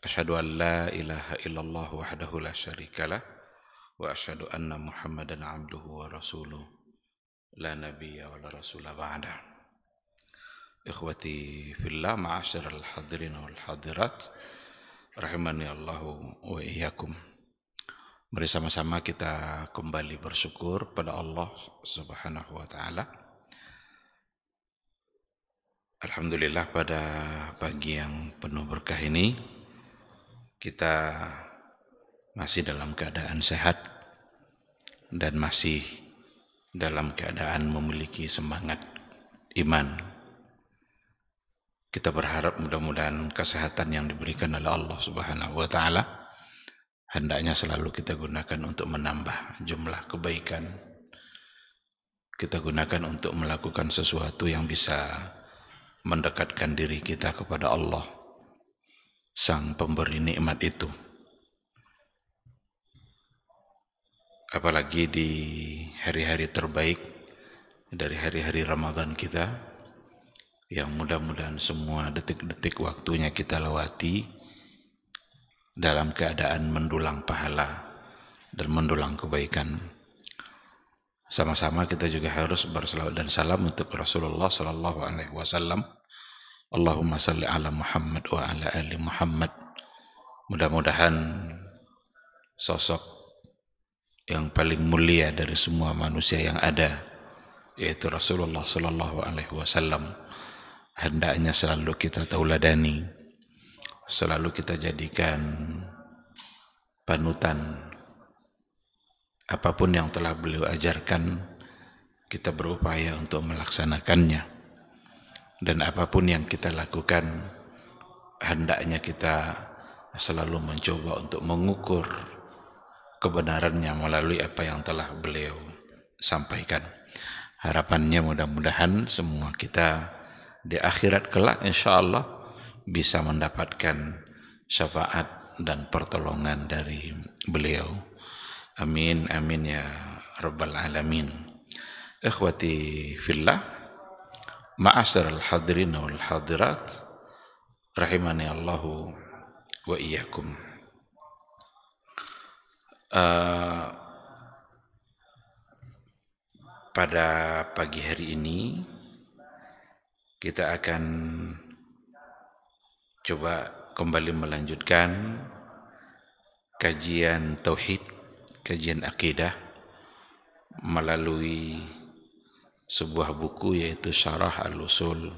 Asyhadu an la ilaha illallah wahdahu la syarikalah wa asyhadu anna Muhammadan abduhu wa rasuluh la nabiyya wa la rasula ba'da. Ikhwati fillah, ma'asyiral hadirin wal hadirat, rahimani Allahu wa iyyakum. Mari sama-sama kita kembali bersyukur pada Allah Subhanahu wa taala. Alhamdulillah, pada pagi yang penuh berkah ini kita masih dalam keadaan sehat dan masih dalam keadaan memiliki semangat iman. Kita berharap mudah-mudahan kesehatan yang diberikan oleh Allah Subhanahu wa taala hendaknya selalu kita gunakan untuk menambah jumlah kebaikan. Kita gunakan untuk melakukan sesuatu yang bisa mendekatkan diri kita kepada Allah, Sang Pemberi nikmat itu. Apalagi di hari-hari terbaik dari hari-hari Ramadan kita, yang mudah-mudahan semua detik-detik waktunya kita lewati dalam keadaan mendulang pahala dan mendulang kebaikan. Sama-sama kita juga harus berselawat dan salam untuk Rasulullah sallallahu alaihi wasallam. Allahumma salli ala Muhammad wa ala ali Muhammad. Mudah-mudahan sosok yang paling mulia dari semua manusia yang ada, yaitu Rasulullah sallallahu alaihi wasallam, hendaknya selalu kita tauladani, selalu kita jadikan panutan. Apapun yang telah beliau ajarkan, kita berupaya untuk melaksanakannya. Dan apapun yang kita lakukan, hendaknya kita selalu mencoba untuk mengukur kebenarannya melalui apa yang telah beliau sampaikan. Harapannya mudah-mudahan semua kita di akhirat kelak insyaallah bisa mendapatkan syafaat dan pertolongan dari beliau. Amin, amin ya rabbal alamin. Ikhwati fillah, ma'asyiral hadirin wal hadirat, rahimani Allahu wa iyyakum. Pada pagi hari ini kita akan coba kembali melanjutkan kajian tauhid, kajian akidah melalui sebuah buku, yaitu Syarah Al-Usul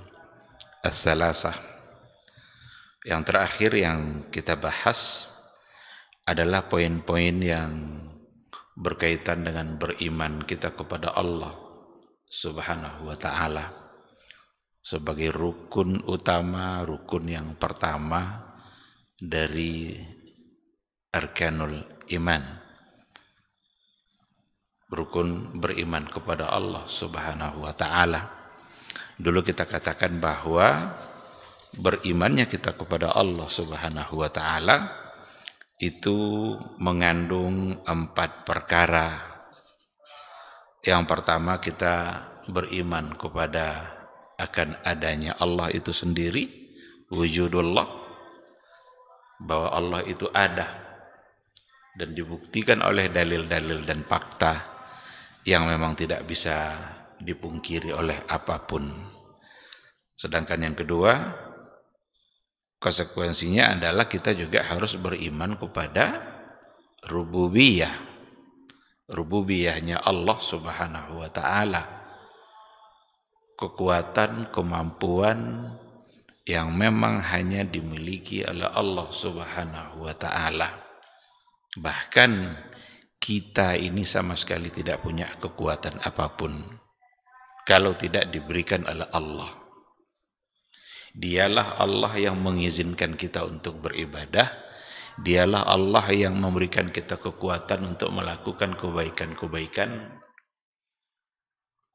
Ats-Tsalatsah. Yang terakhir yang kita bahas adalah poin-poin yang berkaitan dengan beriman kita kepada Allah Subhanahu wa taala sebagai rukun utama, rukun yang pertama dari arkanul iman. Rukun beriman kepada Allah Subhanahu wa taala. Dulu kita katakan bahwa berimannya kita kepada Allah Subhanahu wa taala itu mengandung 4 perkara. Yang pertama, kita beriman kepada akan adanya Allah itu sendiri, wujudullah, bahwa Allah itu ada dan dibuktikan oleh dalil-dalil dan fakta yang memang tidak bisa dipungkiri oleh apapun. Sedangkan yang kedua, konsekuensinya adalah kita juga harus beriman kepada rububiyah. Rububiyahnya Allah Subhanahu wa taala. Kekuatan, kemampuan yang memang hanya dimiliki oleh Allah Subhanahu wa taala. Bahkan kita ini sama sekali tidak punya kekuatan apapun kalau tidak diberikan oleh Allah. Dialah Allah yang mengizinkan kita untuk beribadah. Dialah Allah yang memberikan kita kekuatan untuk melakukan kebaikan-kebaikan.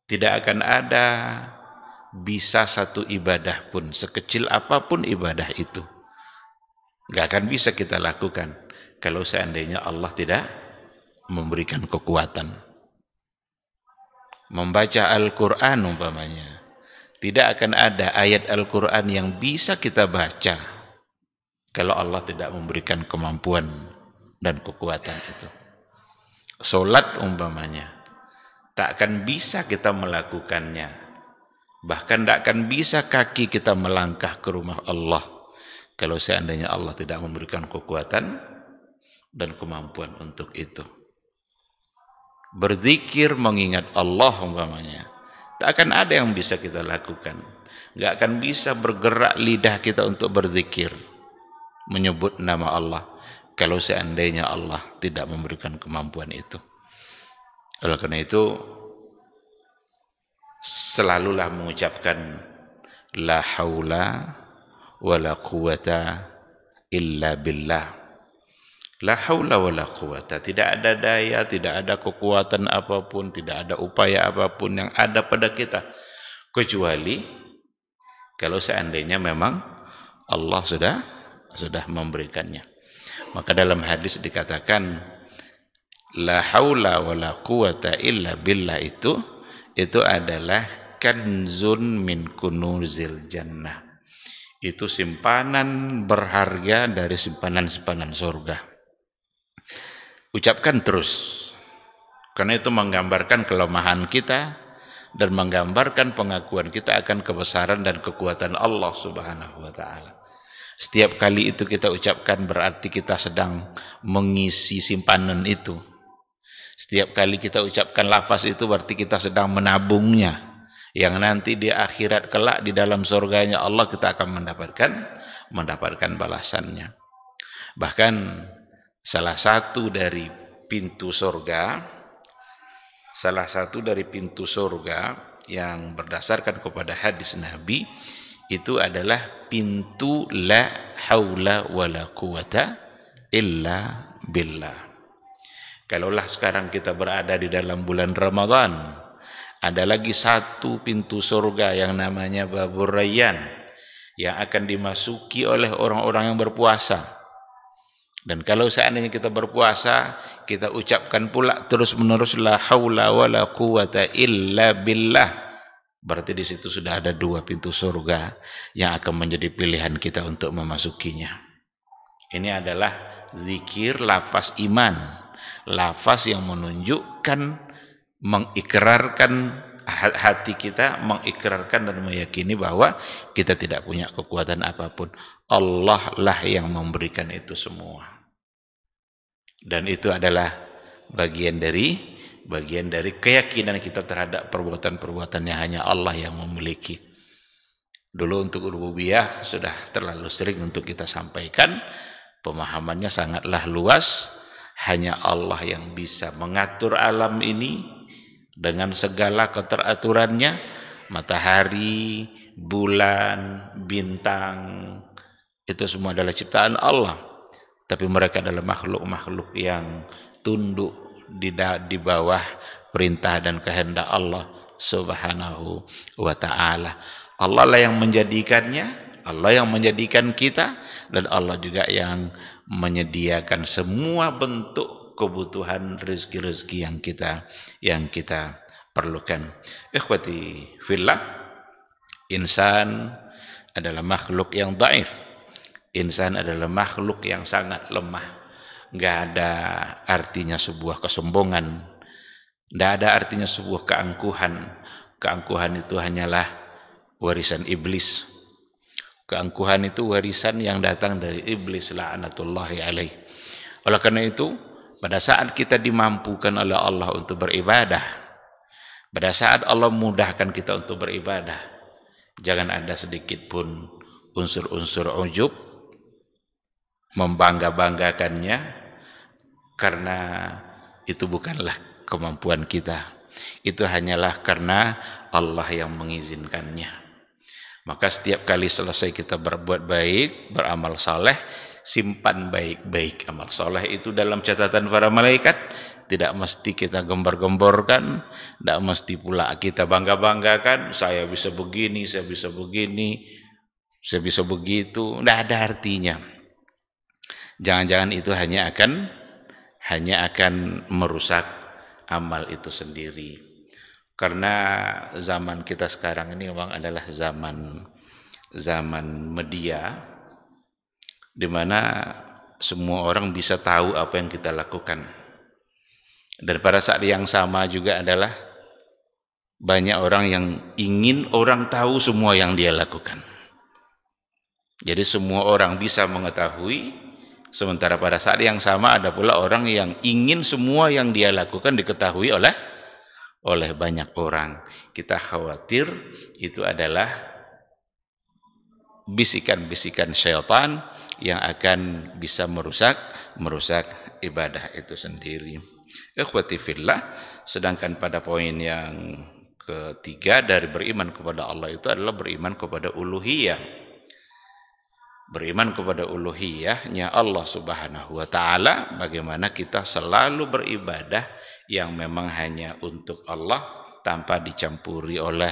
Tidak akan ada bisa satu ibadah pun, sekecil apapun ibadah itu, gak akan bisa kita lakukan kalau seandainya Allah tidak memberikan kekuatan. Membaca Al-Quran umpamanya, tidak akan ada ayat Al-Quran yang bisa kita baca kalau Allah tidak memberikan kemampuan dan kekuatan itu. Solat umpamanya, tak akan bisa kita melakukannya. Bahkan tak akan bisa kaki kita melangkah ke rumah Allah kalau seandainya Allah tidak memberikan kekuatan dan kemampuan untuk itu. Berzikir mengingat Allah umpamanya, tak akan ada yang bisa kita lakukan. Nggak akan bisa bergerak lidah kita untuk berzikir, menyebut nama Allah, kalau seandainya Allah tidak memberikan kemampuan itu. Oleh karena itu, selalulah mengucapkan la haula wala quwata illa billah. La haula wala quwata, tidak ada daya, tidak ada kekuatan apapun, tidak ada upaya apapun yang ada pada kita, kecuali kalau seandainya memang Allah sudah memberikannya. Maka dalam hadis dikatakan la haula wala quwata illa billah, itu adalah kanzun min kunuzil jannah. Itu simpanan berharga dari simpanan-simpanan surga. Ucapkan terus, karena itu menggambarkan kelemahan kita dan menggambarkan pengakuan kita akan kebesaran dan kekuatan Allah Subhanahu wa ta'ala. Setiap kali itu kita ucapkan berarti kita sedang mengisi simpanan itu. Setiap kali kita ucapkan lafaz itu berarti kita sedang menabungnya, yang nanti di akhirat kelak di dalam surganya Allah kita akan mendapatkan balasannya. Bahkan salah satu dari pintu surga yang berdasarkan kepada hadis Nabi itu adalah pintu la haula wala quwata illa billah. Kalaulah sekarang kita berada di dalam bulan Ramadan, ada lagi satu pintu surga yang namanya Babur Rayyan, yang akan dimasuki oleh orang-orang yang berpuasa. Dan kalau seandainya kita berpuasa, kita ucapkan pula terus-menerus la haula wala quwata illa billah, berarti di situ sudah ada dua pintu surga yang akan menjadi pilihan kita untuk memasukinya. Ini adalah zikir lafaz iman, lafaz yang menunjukkan, mengikrarkan hati kita, mengikrarkan dan meyakini bahwa kita tidak punya kekuatan apapun. Allah lah yang memberikan itu semua. Dan itu adalah bagian dari keyakinan kita terhadap perbuatan-perbuatan yang hanya Allah yang memiliki. Dulu untuk rububiyah sudah terlalu sering untuk kita sampaikan, pemahamannya sangatlah luas. Hanya Allah yang bisa mengatur alam ini dengan segala keteraturannya. Matahari, bulan, bintang, itu semua adalah ciptaan Allah. Tapi mereka adalah makhluk-makhluk yang tunduk di bawah perintah dan kehendak Allah Subhanahu wa ta'ala. Allah lah yang menjadikannya, Allah yang menjadikan kita, dan Allah juga yang menyediakan semua bentuk kebutuhan rezeki-rezeki yang kita perlukan. Ikhwati fillah, insan adalah makhluk yang dhaif. Insan adalah makhluk yang sangat lemah. Nggak ada artinya sebuah kesombongan, nggak ada artinya sebuah keangkuhan. Keangkuhan itu hanyalah warisan iblis. Keangkuhan itu warisan yang datang dari iblis, la'natullahi alaih. Oleh karena itu, pada saat kita dimampukan oleh Allah untuk beribadah, pada saat Allah mudahkan kita untuk beribadah, jangan ada sedikit pun unsur-unsur ujub, membangga-banggakannya, karena itu bukanlah kemampuan kita. Itu hanyalah karena Allah yang mengizinkannya. Maka setiap kali selesai kita berbuat baik, beramal saleh, simpan baik-baik amal saleh itu dalam catatan para malaikat. Tidak mesti kita gembar-gemborkan, tidak mesti pula kita bangga-banggakan, saya bisa begini, saya bisa begini, saya bisa begitu. Tidak ada artinya. Jangan-jangan itu hanya akan merusak amal itu sendiri. Karena zaman kita sekarang ini memang adalah zaman media, di mana semua orang bisa tahu apa yang kita lakukan. Dan pada saat yang sama juga adalah banyak orang yang ingin orang tahu semua yang dia lakukan. Jadi semua orang bisa mengetahui, sementara pada saat yang sama ada pula orang yang ingin semua yang dia lakukan diketahui oleh banyak orang. Kita khawatir itu adalah bisikan-bisikan syaitan yang akan bisa merusak ibadah itu sendiri. Ikhwati fillah, sedangkan pada poin yang ketiga dari beriman kepada Allah itu adalah beriman kepada uluhiyah. Beriman kepada uluhiyahnya Allah Subhanahu wa taala, bagaimana kita selalu beribadah yang memang hanya untuk Allah tanpa dicampuri oleh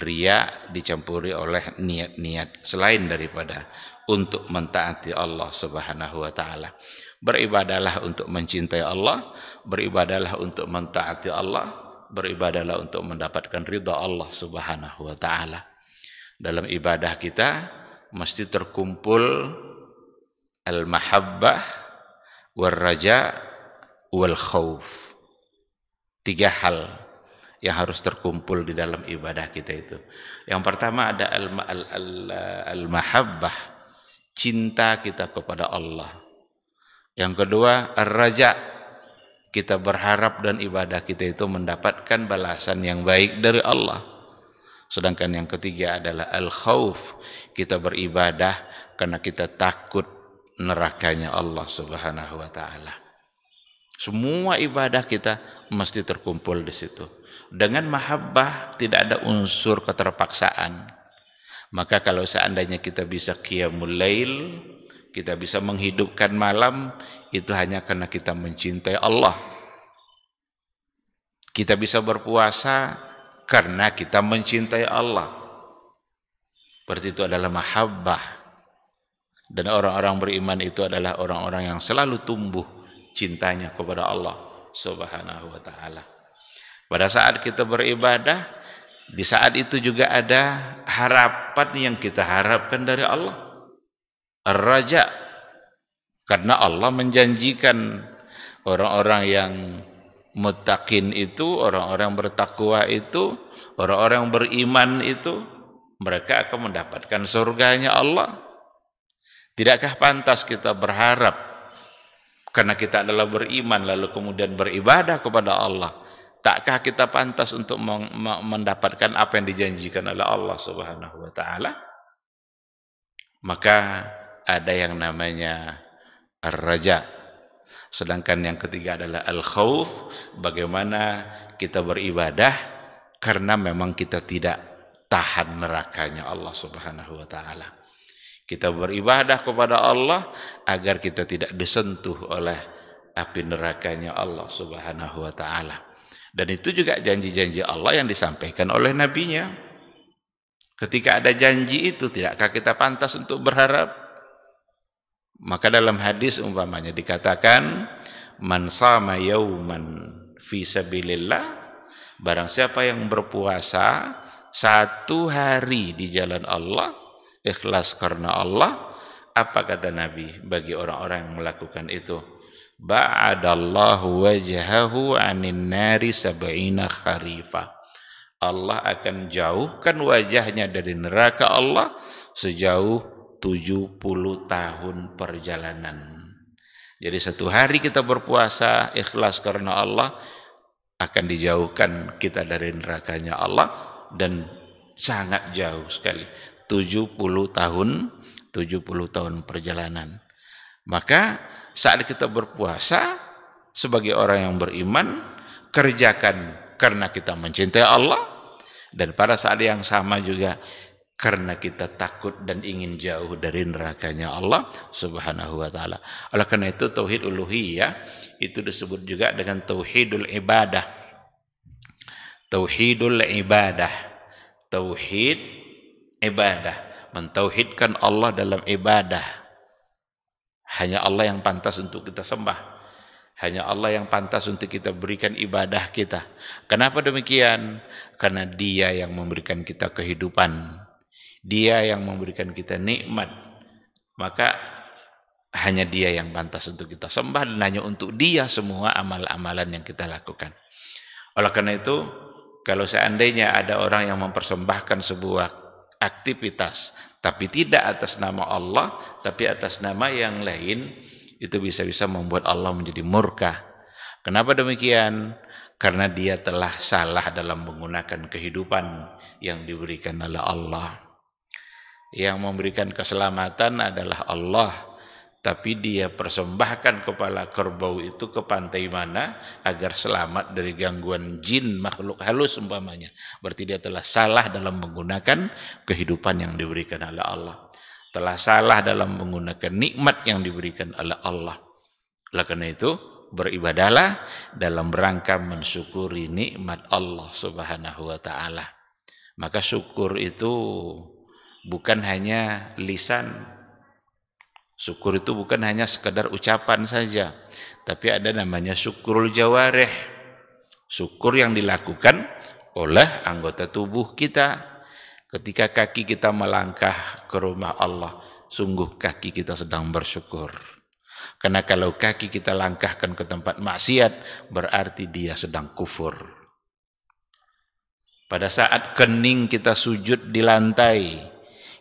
riya, dicampuri oleh niat-niat selain daripada untuk mentaati Allah Subhanahu wa taala. Beribadahlah untuk mencintai Allah, beribadahlah untuk mentaati Allah, beribadahlah untuk mendapatkan ridha Allah Subhanahu wa taala. Dalam ibadah kita mesti terkumpul al-mahabbah wal raja wal khauf. 3 hal yang harus terkumpul di dalam ibadah kita itu. Yang pertama ada al-mahabbah, cinta kita kepada Allah. Yang kedua ar-raja, kita berharap dan ibadah kita itu mendapatkan balasan yang baik dari Allah. Sedangkan yang ketiga adalah al-khauf, kita beribadah karena kita takut nerakanya Allah Subhanahu wa taala. Semua ibadah kita mesti terkumpul di situ. Dengan mahabbah tidak ada unsur keterpaksaan. Maka kalau seandainya kita bisa qiyamul lail, kita bisa menghidupkan malam, itu hanya karena kita mencintai Allah. Kita bisa berpuasa karena kita mencintai Allah. Berarti itu adalah mahabbah. Dan orang-orang beriman itu adalah orang-orang yang selalu tumbuh cintanya kepada Allah Subhanahu wa taala. Pada saat kita beribadah, di saat itu juga ada harapan yang kita harapkan dari Allah. Ar-raja, karena Allah menjanjikan orang-orang yang muttaqin itu, orang-orang bertakwa itu, orang-orang beriman itu, mereka akan mendapatkan surganya Allah. Tidakkah pantas kita berharap karena kita adalah beriman lalu kemudian beribadah kepada Allah? Takkah kita pantas untuk mendapatkan apa yang dijanjikan oleh Allah Subhanahu wa taala? Maka ada yang namanya ar-raja. Sedangkan yang ketiga adalah al-khauf, bagaimana kita beribadah karena memang kita tidak tahan nerakanya Allah Subhanahu wa taala. Kita beribadah kepada Allah agar kita tidak disentuh oleh api nerakanya Allah Subhanahu wa taala. Dan itu juga janji-janji Allah yang disampaikan oleh nabinya. Ketika ada janji itu, tidakkah kita pantas untuk berharap? Maka dalam hadis umpamanya dikatakan, man sama yauman fi sabilillah, barang siapa yang berpuasa 1 hari di jalan Allah, ikhlas karena Allah, apa kata Nabi bagi orang-orang yang melakukan itu? Ba'adallahu wajhahu 'anin nari 70 kharifah. Allah akan jauhkan wajahnya dari neraka Allah sejauh 70 tahun perjalanan. Jadi 1 hari kita berpuasa ikhlas karena Allah, akan dijauhkan kita dari nerakanya Allah, dan sangat jauh sekali, 70 tahun perjalanan. Maka saat kita berpuasa sebagai orang yang beriman, kerjakan karena kita mencintai Allah, dan pada saat yang sama juga karena kita takut dan ingin jauh dari nerakanya Allah Subhanahu wa taala. Oleh karena itu tauhid uluhiyah itu disebut juga dengan tauhidul ibadah. Tauhidul ibadah, tauhid ibadah, mentauhidkan Allah dalam ibadah. Hanya Allah yang pantas untuk kita sembah. Hanya Allah yang pantas untuk kita berikan ibadah kita. Kenapa demikian? Karena Dia yang memberikan kita kehidupan. Dia yang memberikan kita nikmat. Maka hanya Dia yang pantas untuk kita sembah dan hanya untuk Dia semua amal-amalan yang kita lakukan. Oleh karena itu, kalau seandainya ada orang yang mempersembahkan sebuah aktivitas tapi tidak atas nama Allah, tapi atas nama yang lain, itu bisa-bisa membuat Allah menjadi murka. Kenapa demikian? Karena dia telah salah dalam menggunakan kehidupan yang diberikan oleh Allah. Yang memberikan keselamatan adalah Allah, tapi dia persembahkan kepala kerbau itu ke pantai mana agar selamat dari gangguan jin makhluk halus umpamanya. Berarti dia telah salah dalam menggunakan kehidupan yang diberikan oleh Allah, telah salah dalam menggunakan nikmat yang diberikan oleh Allah. Oleh karena itu, beribadahlah dalam rangka mensyukuri nikmat Allah Subhanahu wa ta'ala. Maka syukur itu bukan hanya lisan. Syukur itu bukan hanya sekedar ucapan saja, tapi ada namanya syukurul jawarih. Syukur yang dilakukan oleh anggota tubuh kita. Ketika kaki kita melangkah ke rumah Allah, sungguh kaki kita sedang bersyukur. Karena kalau kaki kita langkahkan ke tempat maksiat, berarti dia sedang kufur. Pada saat kening kita sujud di lantai,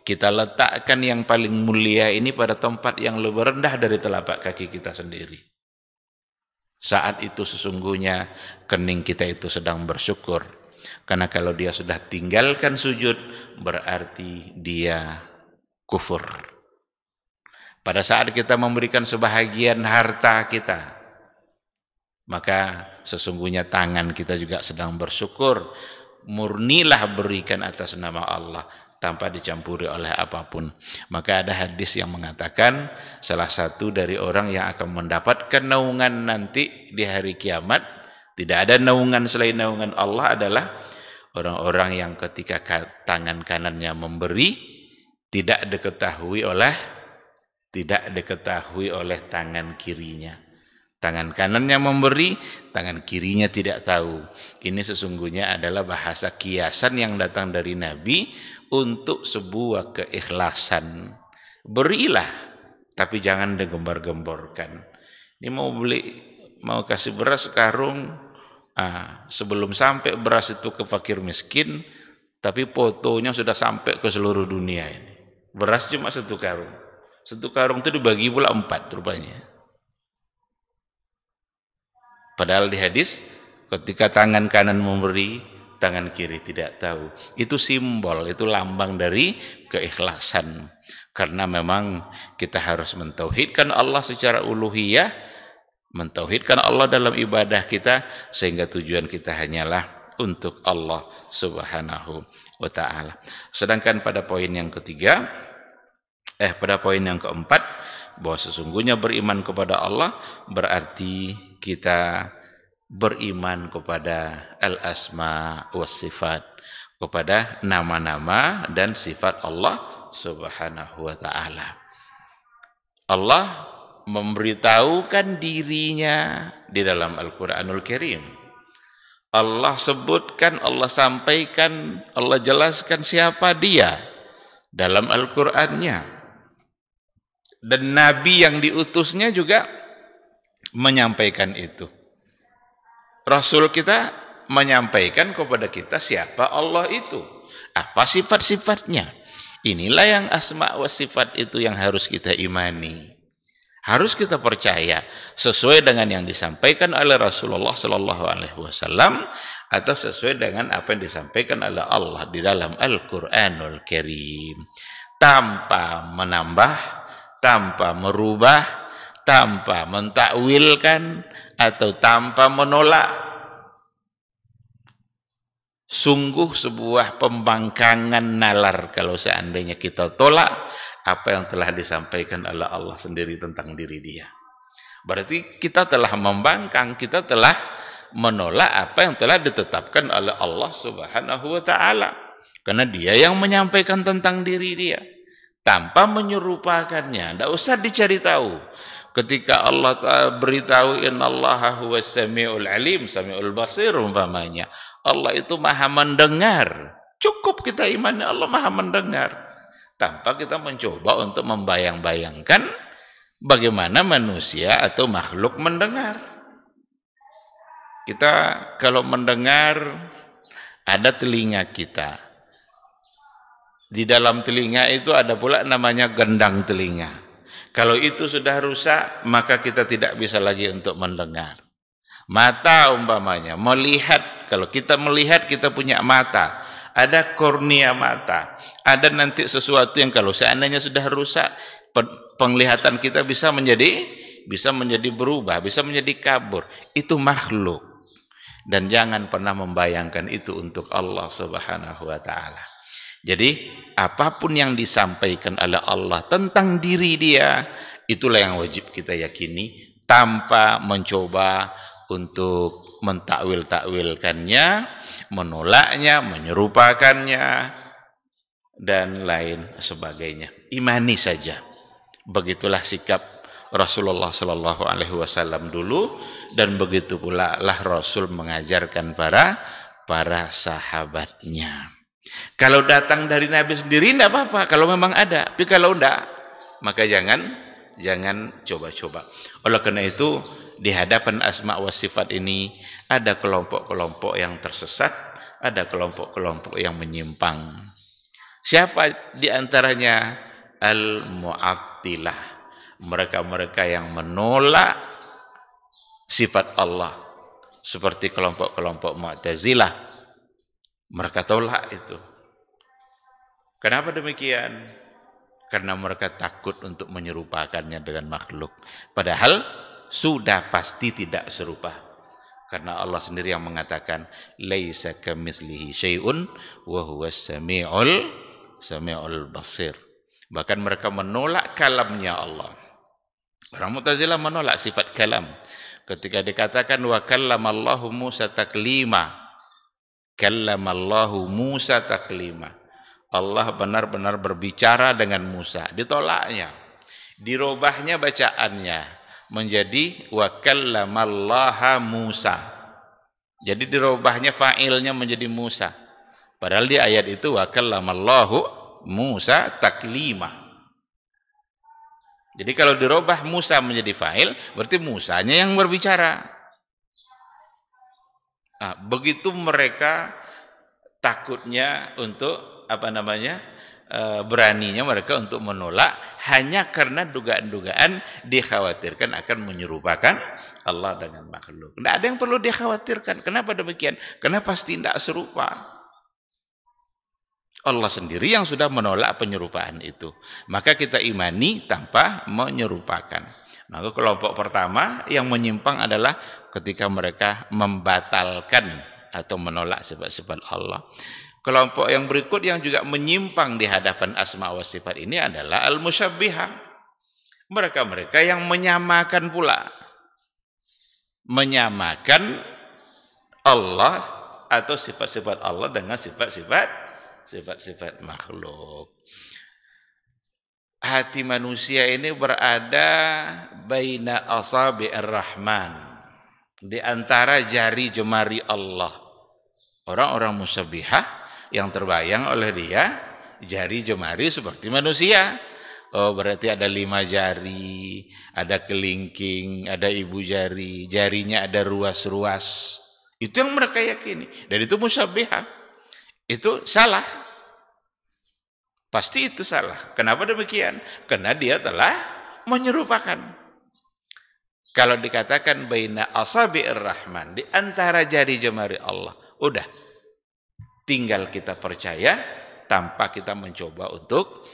kita letakkan yang paling mulia ini pada tempat yang lebih rendah dari telapak kaki kita sendiri. Saat itu sesungguhnya kening kita itu sedang bersyukur. Karena kalau dia sudah tinggalkan sujud, berarti dia kufur. Pada saat kita memberikan sebahagian harta kita, maka sesungguhnya tangan kita juga sedang bersyukur. Murnilah berikan atas nama Allah, tanpa dicampuri oleh apapun. Maka ada hadis yang mengatakan salah satu dari orang yang akan mendapatkan naungan nanti di hari kiamat, tidak ada naungan selain naungan Allah, adalah orang-orang yang ketika tangan kanannya memberi tidak diketahui oleh tangan kirinya. Tangan kanannya memberi, tangan kirinya tidak tahu. Ini sesungguhnya adalah bahasa kiasan yang datang dari Nabi untuk sebuah keikhlasan. Berilah, tapi jangan digembar-gemborkan. Ini mau kasih beras sekarung, sebelum sampai beras itu ke fakir miskin, tapi fotonya sudah sampai ke seluruh dunia ini. Beras cuma satu karung. Satu karung itu dibagi pula 4 rupanya. Padahal di hadis, ketika tangan kanan memberi, tangan kiri tidak tahu. Itu simbol, itu lambang dari keikhlasan. Karena memang kita harus mentauhidkan Allah secara uluhiyah, mentauhidkan Allah dalam ibadah kita, sehingga tujuan kita hanyalah untuk Allah Subhanahu wa ta'ala. Sedangkan pada poin yang ketiga, pada poin yang keempat, bahwa sesungguhnya beriman kepada Allah berarti kita beriman kepada al-asma was sifat, kepada nama-nama dan sifat Allah Subhanahu wa ta'ala. Allah memberitahukan dirinya di dalam Al-Quranul Karim. Allah sebutkan, Allah sampaikan, Allah jelaskan siapa dia dalam Al-Qur'annya. Dan Nabi yang diutusnya juga menyampaikan itu. Rasul kita menyampaikan kepada kita siapa Allah itu, apa sifat-sifatnya. Inilah yang asma wa sifat itu yang harus kita imani, harus kita percaya sesuai dengan yang disampaikan oleh Rasulullah Sallallahu Alaihi Wasallam atau sesuai dengan apa yang disampaikan oleh Allah di dalam Al-Quranul Karim, tanpa menambah, tanpa merubah, tanpa mentakwilkan atau tanpa menolak. Sungguh sebuah pembangkangan nalar kalau seandainya kita tolak apa yang telah disampaikan oleh Allah sendiri tentang diri dia. Berarti kita telah membangkang, kita telah menolak apa yang telah ditetapkan oleh Allah Subhanahu wa ta'ala. Karena dia yang menyampaikan tentang diri dia tanpa menyerupakannya. Tidak usah dicari tahu. Ketika Allah beritahu innallaha huwas samiul alim, samiul basir umpamanya, Allah itu maha mendengar. Cukup kita imani Allah maha mendengar, tanpa kita mencoba untuk membayang-bayangkan Bagaimana manusia atau makhluk mendengar? Kita kalau mendengar, ada telinga kita. Di dalam telinga itu ada pula namanya gendang telinga. Kalau itu sudah rusak, maka kita tidak bisa lagi untuk mendengar. Mata umpamanya, melihat. Kalau kita melihat, kita punya mata. Ada kornea mata. Ada nanti sesuatu yang kalau seandainya sudah rusak, penglihatan kita bisa menjadi berubah, bisa menjadi kabur. Itu makhluk. Dan jangan pernah membayangkan itu untuk Allah Subhanahu wa taala. Jadi apapun yang disampaikan oleh Allah tentang diri dia, itulah yang wajib kita yakini tanpa mencoba untuk mentakwil-takwilkannya, menolaknya, menyerupakannya dan lain sebagainya. Imani saja. Begitulah sikap Rasulullah sallallahu alaihi wasallam dulu, dan begitu pula lah Rasul mengajarkan para sahabatnya. Kalau datang dari Nabi sendiri tidak apa-apa, kalau memang ada. Tapi kalau tidak, maka jangan coba-coba. Oleh karena itu, di hadapan asma wa sifat ini ada kelompok-kelompok yang tersesat, ada kelompok-kelompok yang menyimpang. Siapa di antaranya? Al-Mu'attilah. Mereka-mereka yang menolak sifat Allah, seperti kelompok-kelompok Mu'tazilah. Mereka tolak itu. Kenapa demikian? Karena mereka takut untuk menyerupakannya dengan makhluk. Padahal sudah pasti tidak serupa. Karena Allah sendiri yang mengatakan, laisa kamitslihi syai'un wa huwas samiul basir. Bahkan mereka menolak kalamnya Allah. Orang Mu'tazilah menolak sifat kalam. Ketika dikatakan wa kallamallahu Musa taklima. Kallamallahu Musa taklima. Allah benar-benar berbicara dengan Musa. Ditolaknya. Dirubahnya bacaannya menjadi wa kallamallaha Musa. Jadi dirubahnya fa'ilnya menjadi Musa. Padahal di ayat itu wa kallamallahu Musa taklima. Jadi kalau dirubah Musa menjadi fa'il, berarti Musanya yang berbicara. Nah, begitu mereka takutnya untuk beraninya mereka untuk menolak hanya karena dugaan-dugaan dikhawatirkan akan menyerupakan Allah dengan makhluk. Tidak ada yang perlu dikhawatirkan. Kenapa demikian? Karena pasti tidak serupa. Allah sendiri yang sudah menolak penyerupaan itu. Maka kita imani tanpa menyerupakan. Maka kelompok pertama yang menyimpang adalah ketika mereka membatalkan atau menolak sifat-sifat Allah. Kelompok yang berikut yang juga menyimpang di hadapan asma wa sifat ini adalah al-musyabbihah. Mereka-mereka yang menyamakan pula. Menyamakan Allah atau sifat-sifat Allah dengan sifat-sifat makhluk. Hati manusia ini berada baina asabi'ir rahman, di antara jari jemari Allah. Orang-orang musyabbihah yang terbayang oleh dia jari jemari seperti manusia. Oh, berarti ada 5 jari, ada kelingking, ada ibu jari, jarinya ada ruas-ruas. Itu yang mereka yakini. Dan itu musyabbihah. Itu salah. Pasti itu salah. Kenapa demikian? Karena dia telah menyerupakan. Kalau dikatakan baina asabi'ir rahman, di antara jari jemari Allah, udah. Tinggal kita percaya tanpa kita mencoba untuk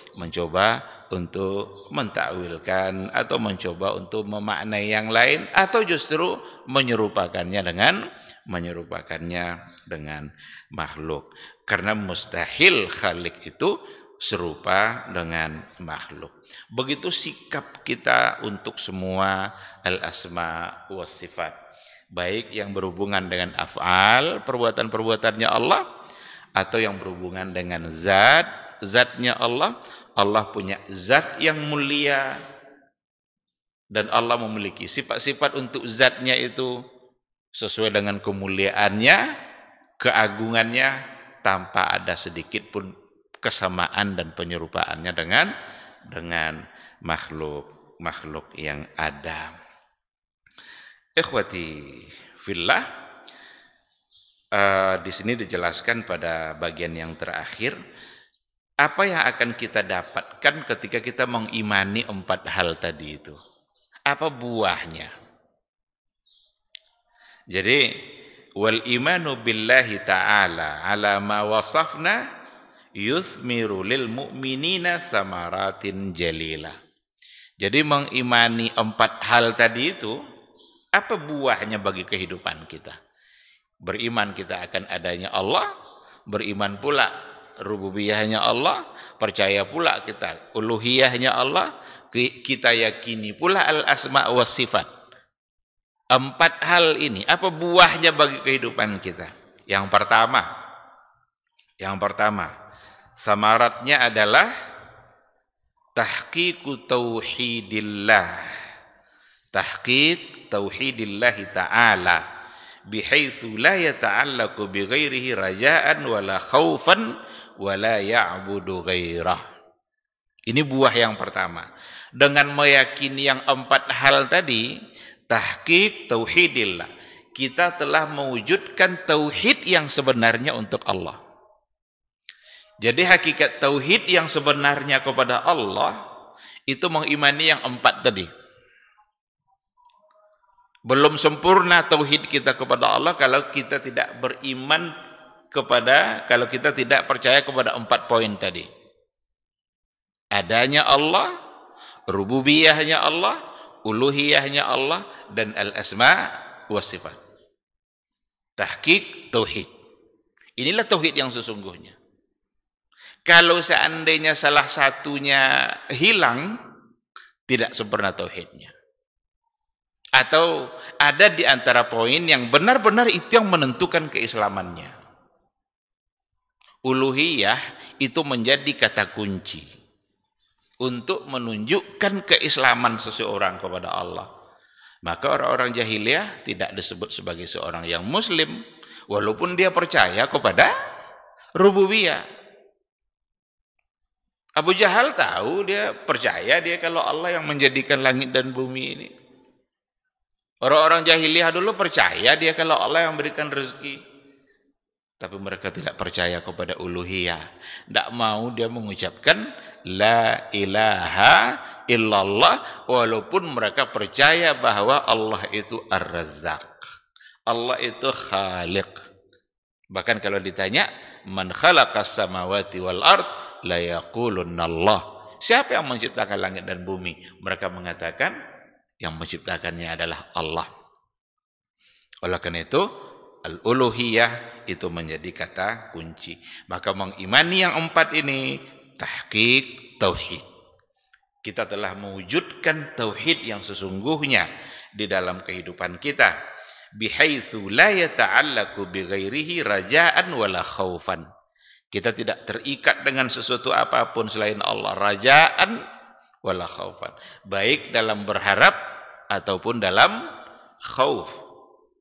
mentakwilkan atau mencoba untuk memaknai yang lain atau justru menyerupakannya dengan makhluk. Karena mustahil khalik itu serupa dengan makhluk. Begitu sikap kita untuk semua al-asma wa sifat. Baik yang berhubungan dengan af'al, perbuatan-perbuatannya Allah, atau yang berhubungan dengan zatnya Allah. Allah punya zat yang mulia, dan Allah memiliki sifat-sifat untuk zatnya itu sesuai dengan kemuliaannya, keagungannya, tanpa ada sedikit pun kesamaan dan penyerupaannya dengan makhluk. makhluk yang ada. Ikhwati fillah, di sini dijelaskan pada bagian yang terakhir apa yang akan kita dapatkan ketika kita mengimani 4 hal tadi itu. Apa buahnya? Jadi wal imanu billahi ta'ala ala ma wasafna yusmiru lil mu'minina samaratin jalila. Jadi mengimani 4 hal tadi itu, apa buahnya bagi kehidupan kita? Beriman kita akan adanya Allah, beriman pula rububiyahnya Allah, percaya pula kita uluhiyahnya Allah, kita yakini pula al-asma' was sifat. 4 hal ini, apa buahnya bagi kehidupan kita? Yang pertama, samaratnya adalah tahqiqu tauhidillah. Tahqiq tauhidillahi ta'ala bihaitsu la yata'allaqu bighairihi raja'an wala khaufan wala ya'budu ghairah. Ini buah yang pertama. Dengan meyakini yang 4 hal tadi, tahqiq tauhidillah, kita telah mewujudkan tauhid yang sebenarnya untuk Allah. Jadi hakikat tauhid yang sebenarnya kepada Allah itu mengimani yang 4 tadi. Belum sempurna tauhid kita kepada Allah kalau kita tidak beriman kalau kita tidak percaya kepada 4 poin tadi. Adanya Allah, rububiyahnya Allah, uluhiyahnya Allah, dan al-asma' was sifat. Tahqiq tauhid. Inilah tauhid yang sesungguhnya. Kalau seandainya salah satunya hilang, tidak sempurna tauhidnya. Atau ada di antara poin yang benar-benar itu yang menentukan keislamannya. Uluhiyah itu menjadi kata kunci untuk menunjukkan keislaman seseorang kepada Allah. Maka orang-orang jahiliyah tidak disebut sebagai seorang yang muslim walaupun dia percaya kepada rububiyah. Abu Jahal tahu, dia percaya kalau Allah yang menjadikan langit dan bumi ini. Orang-orang jahiliyah dulu percaya kalau Allah yang memberikan rezeki. Tapi mereka tidak percaya kepada uluhiyah. Tidak mau dia mengucapkan la ilaha illallah walaupun mereka percaya bahwa Allah itu ar-razzaq. Allah itu khaliq. Bahkan kalau ditanya, man khalaqas samawati wal ard la yaqulunna Allah. Siapa yang menciptakan langit dan bumi? Mereka mengatakan yang menciptakannya adalah Allah. Oleh karena itu, al-uluhiyah itu menjadi kata kunci. Maka mengimani yang 4 ini, tahqiq tauhid. Kita telah mewujudkan tauhid yang sesungguhnya di dalam kehidupan kita. Bihaitsu la yata'allaqu bighairihi raja'an wala khaufan. Kita tidak terikat dengan sesuatu apapun selain Allah, raja'an wala khaufan. Baik dalam berharap ataupun dalam khauf,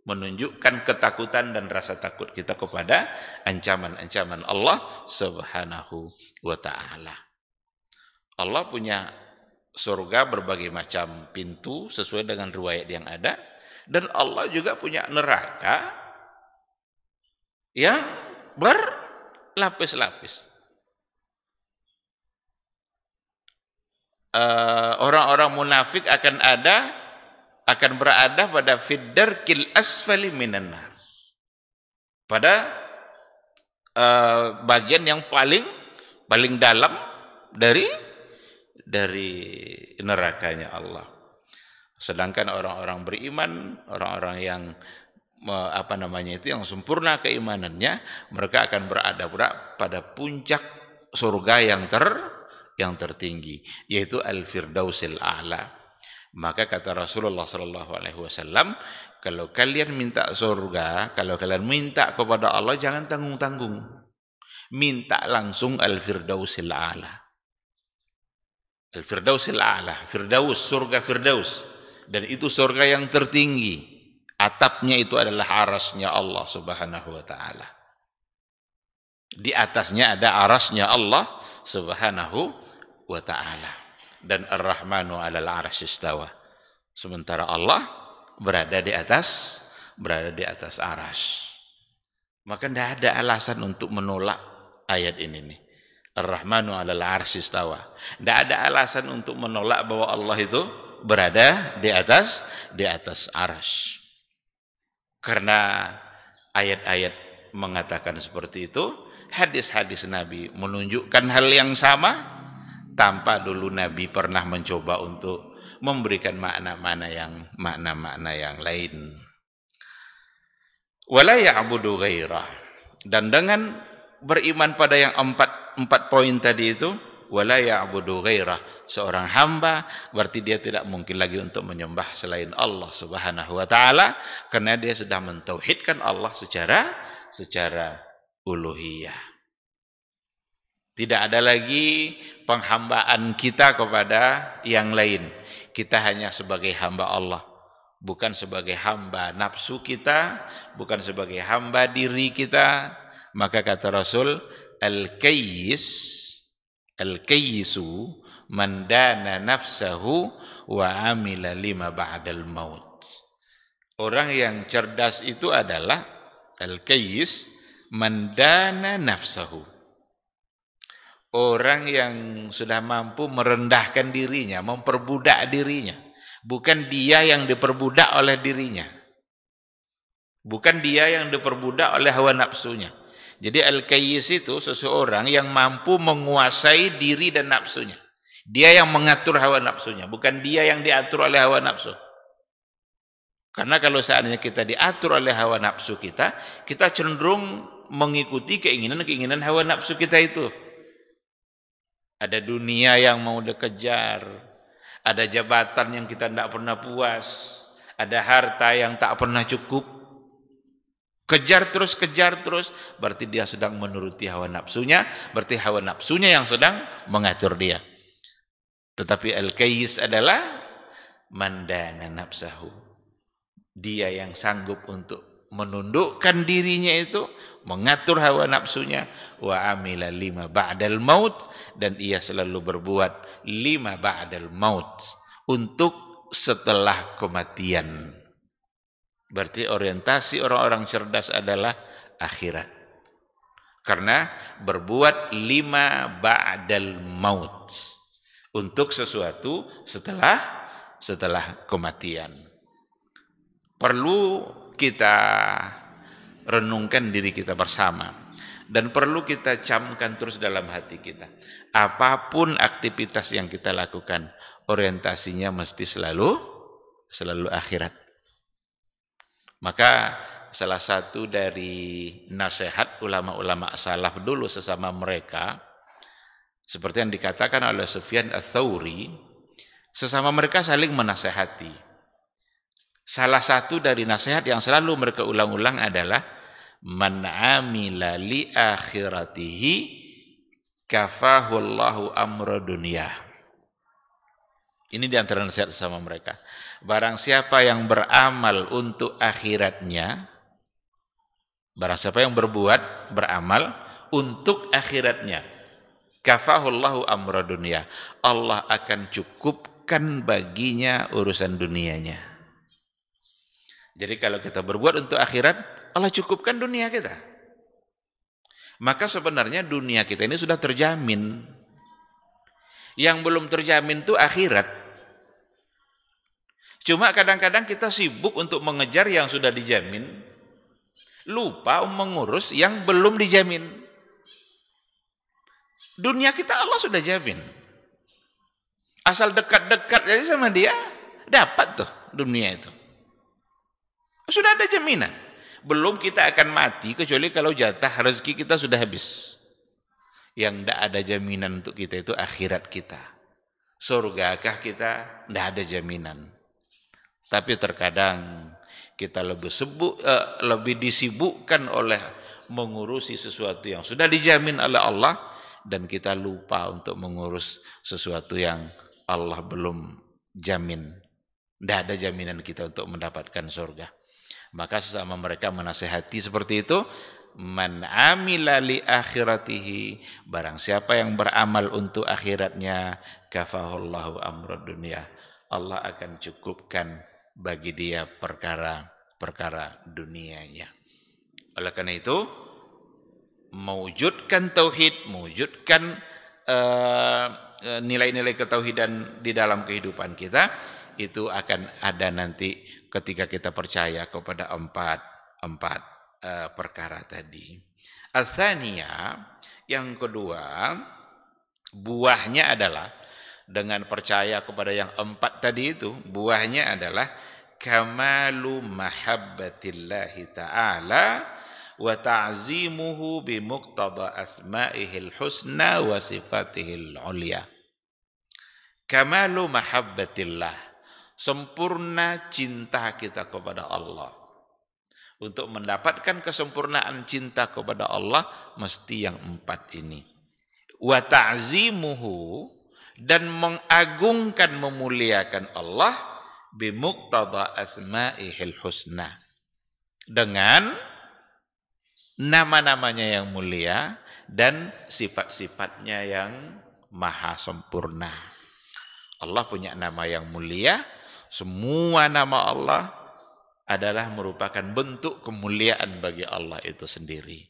menunjukkan ketakutan dan rasa takut kita kepada ancaman-ancaman Allah Subhanahu wa ta'ala. Allah punya surga berbagai macam pintu sesuai dengan riwayat yang ada. Dan Allah juga punya neraka yang berlapis-lapis. Orang-orang munafik akan berada pada fiddarkil asfali minan nar. Pada bagian yang paling dalam dari nerakanya Allah. Sedangkan orang-orang beriman, orang-orang yang yang sempurna keimanannya, mereka akan berada pada puncak surga yang tertinggi, yaitu al-firdausil a'la. Maka kata Rasulullah SAW, kalau kalian minta surga, kalau kalian minta kepada Allah, jangan tanggung-tanggung, minta langsung al-firdausil a'la. Al-firdausil a'la, firdaus, surga firdaus. Dan itu surga yang tertinggi. Atapnya itu adalah arasnya Allah Subhanahu wa ta'ala. Di atasnya ada arasnya Allah Subhanahu wa ta'ala. dan Ar-Rahmanu 'alal 'arsy istawa. Sementara Allah berada di atas aras. Maka tidak ada alasan untuk menolak ayat ini nih. Ar-Rahmanu 'alal 'arsy istawa. Tidak ada alasan untuk menolak bahwa Allah itu berada di atas aras. Karena ayat-ayat mengatakan seperti itu, hadis-hadis Nabi menunjukkan hal yang sama, tanpa dulu Nabi pernah mencoba untuk memberikan makna-makna yang lain. Wala ya'budu ghairah. Dan dengan beriman pada yang empat poin tadi itu, wala ya'budu ghairah, seorang hamba berarti dia tidak mungkin lagi untuk menyembah selain Allah Subhanahu wa taala, karena dia sudah mentauhidkan Allah secara uluhiyah. Tidak ada lagi penghambaan kita kepada yang lain. Kita hanya sebagai hamba Allah, bukan sebagai hamba nafsu kita, bukan sebagai hamba diri kita. Maka kata Rasul, Al-kayyisu man dana nafsahu wa amila lima ba'dal maut. Orang yang cerdas itu adalah al-kayyis man dana nafsahu. Orang yang sudah mampu merendahkan dirinya, memperbudak dirinya. Bukan dia yang diperbudak oleh dirinya. Bukan dia yang diperbudak oleh hawa nafsunya. Jadi al-kayyis itu seseorang yang mampu menguasai diri dan nafsunya. Dia yang mengatur hawa nafsunya, bukan dia yang diatur oleh hawa nafsu. Karena kalau seandainya kita diatur oleh hawa nafsu kita cenderung mengikuti keinginan hawa nafsu kita itu. Ada dunia yang mau dikejar, ada jabatan yang kita tidak pernah puas, ada harta yang tak pernah cukup. Kejar terus, berarti dia sedang menuruti hawa nafsunya, berarti hawa nafsunya yang sedang mengatur dia. Tetapi al-kayyis adalah mandana nafsahu. Dia yang sanggup untuk menundukkan dirinya itu, mengatur hawa nafsunya, wa amila lima ba'dal maut, dan ia selalu berbuat lima ba'dal maut, untuk setelah kematian. Berarti orientasi orang-orang cerdas adalah akhirat. Karena berbuat lima ba'dal maut, untuk sesuatu setelah kematian. Perlu kita renungkan diri kita bersama, dan perlu kita camkan terus dalam hati kita. Apapun aktivitas yang kita lakukan, orientasinya mesti selalu akhirat. Maka salah satu dari nasihat ulama-ulama salaf dulu sesama mereka, seperti yang dikatakan oleh Sufyan Ats-Tsauri, sesama mereka saling menasehati. Salah satu dari nasihat yang selalu mereka ulang-ulang adalah man amila li akhiratihi kafahullahu amra dunyah. Ini di antara nasihat sama mereka. Barang siapa yang beramal untuk akhiratnya, barang siapa yang beramal untuk akhiratnya, kafahullahu amra dunya, Allah akan cukupkan baginya urusan dunianya. Jadi kalau kita berbuat untuk akhirat, Allah cukupkan dunia kita. Maka sebenarnya dunia kita ini sudah terjamin. Yang belum terjamin itu akhirat. Cuma kadang-kadang kita sibuk untuk mengejar yang sudah dijamin, lupa mengurus yang belum dijamin. Dunia kita Allah sudah jamin. Asal dekat-dekat aja sama dia, dapat tuh dunia itu. Sudah ada jaminan. Belum kita akan mati kecuali kalau jatah rezeki kita sudah habis. Yang tidak ada jaminan untuk kita itu akhirat kita. Surgakah kita? Tidak ada jaminan. Tapi terkadang kita lebih disibukkan oleh mengurusi sesuatu yang sudah dijamin oleh Allah, dan kita lupa untuk mengurus sesuatu yang Allah belum jamin. Tidak ada jaminan kita untuk mendapatkan surga. Maka sesama mereka menasihati seperti itu, man amila li akhiratihi, barang siapa yang beramal untuk akhiratnya, kafahullahu amra dunia, Allah akan cukupkan bagi dia perkara dunianya. Oleh karena itu, mewujudkan tauhid, mewujudkan nilai-nilai ketauhidan di dalam kehidupan kita, itu akan ada nanti ketika kita percaya kepada empat perkara tadi. Al-tsaniyah, yang kedua, buahnya adalah dengan percaya kepada yang empat tadi itu, buahnya adalah kamalu mahabbatillahi ta'ala wa ta'zimuhu bimuqtada asma'ihil husna wa sifatihil ulya. Kamalu mahabbatillah, sempurna cinta kita kepada Allah. Untuk mendapatkan kesempurnaan cinta kepada Allah, mesti yang empat ini. Wa ta'zimuhu, dan mengagungkan, memuliakan Allah, bimuqtada asma'ihil husna, dengan nama-namanya yang mulia dan sifat-sifatnya yang maha sempurna. Allah punya nama yang mulia, semua nama Allah adalah merupakan bentuk kemuliaan bagi Allah itu sendiri.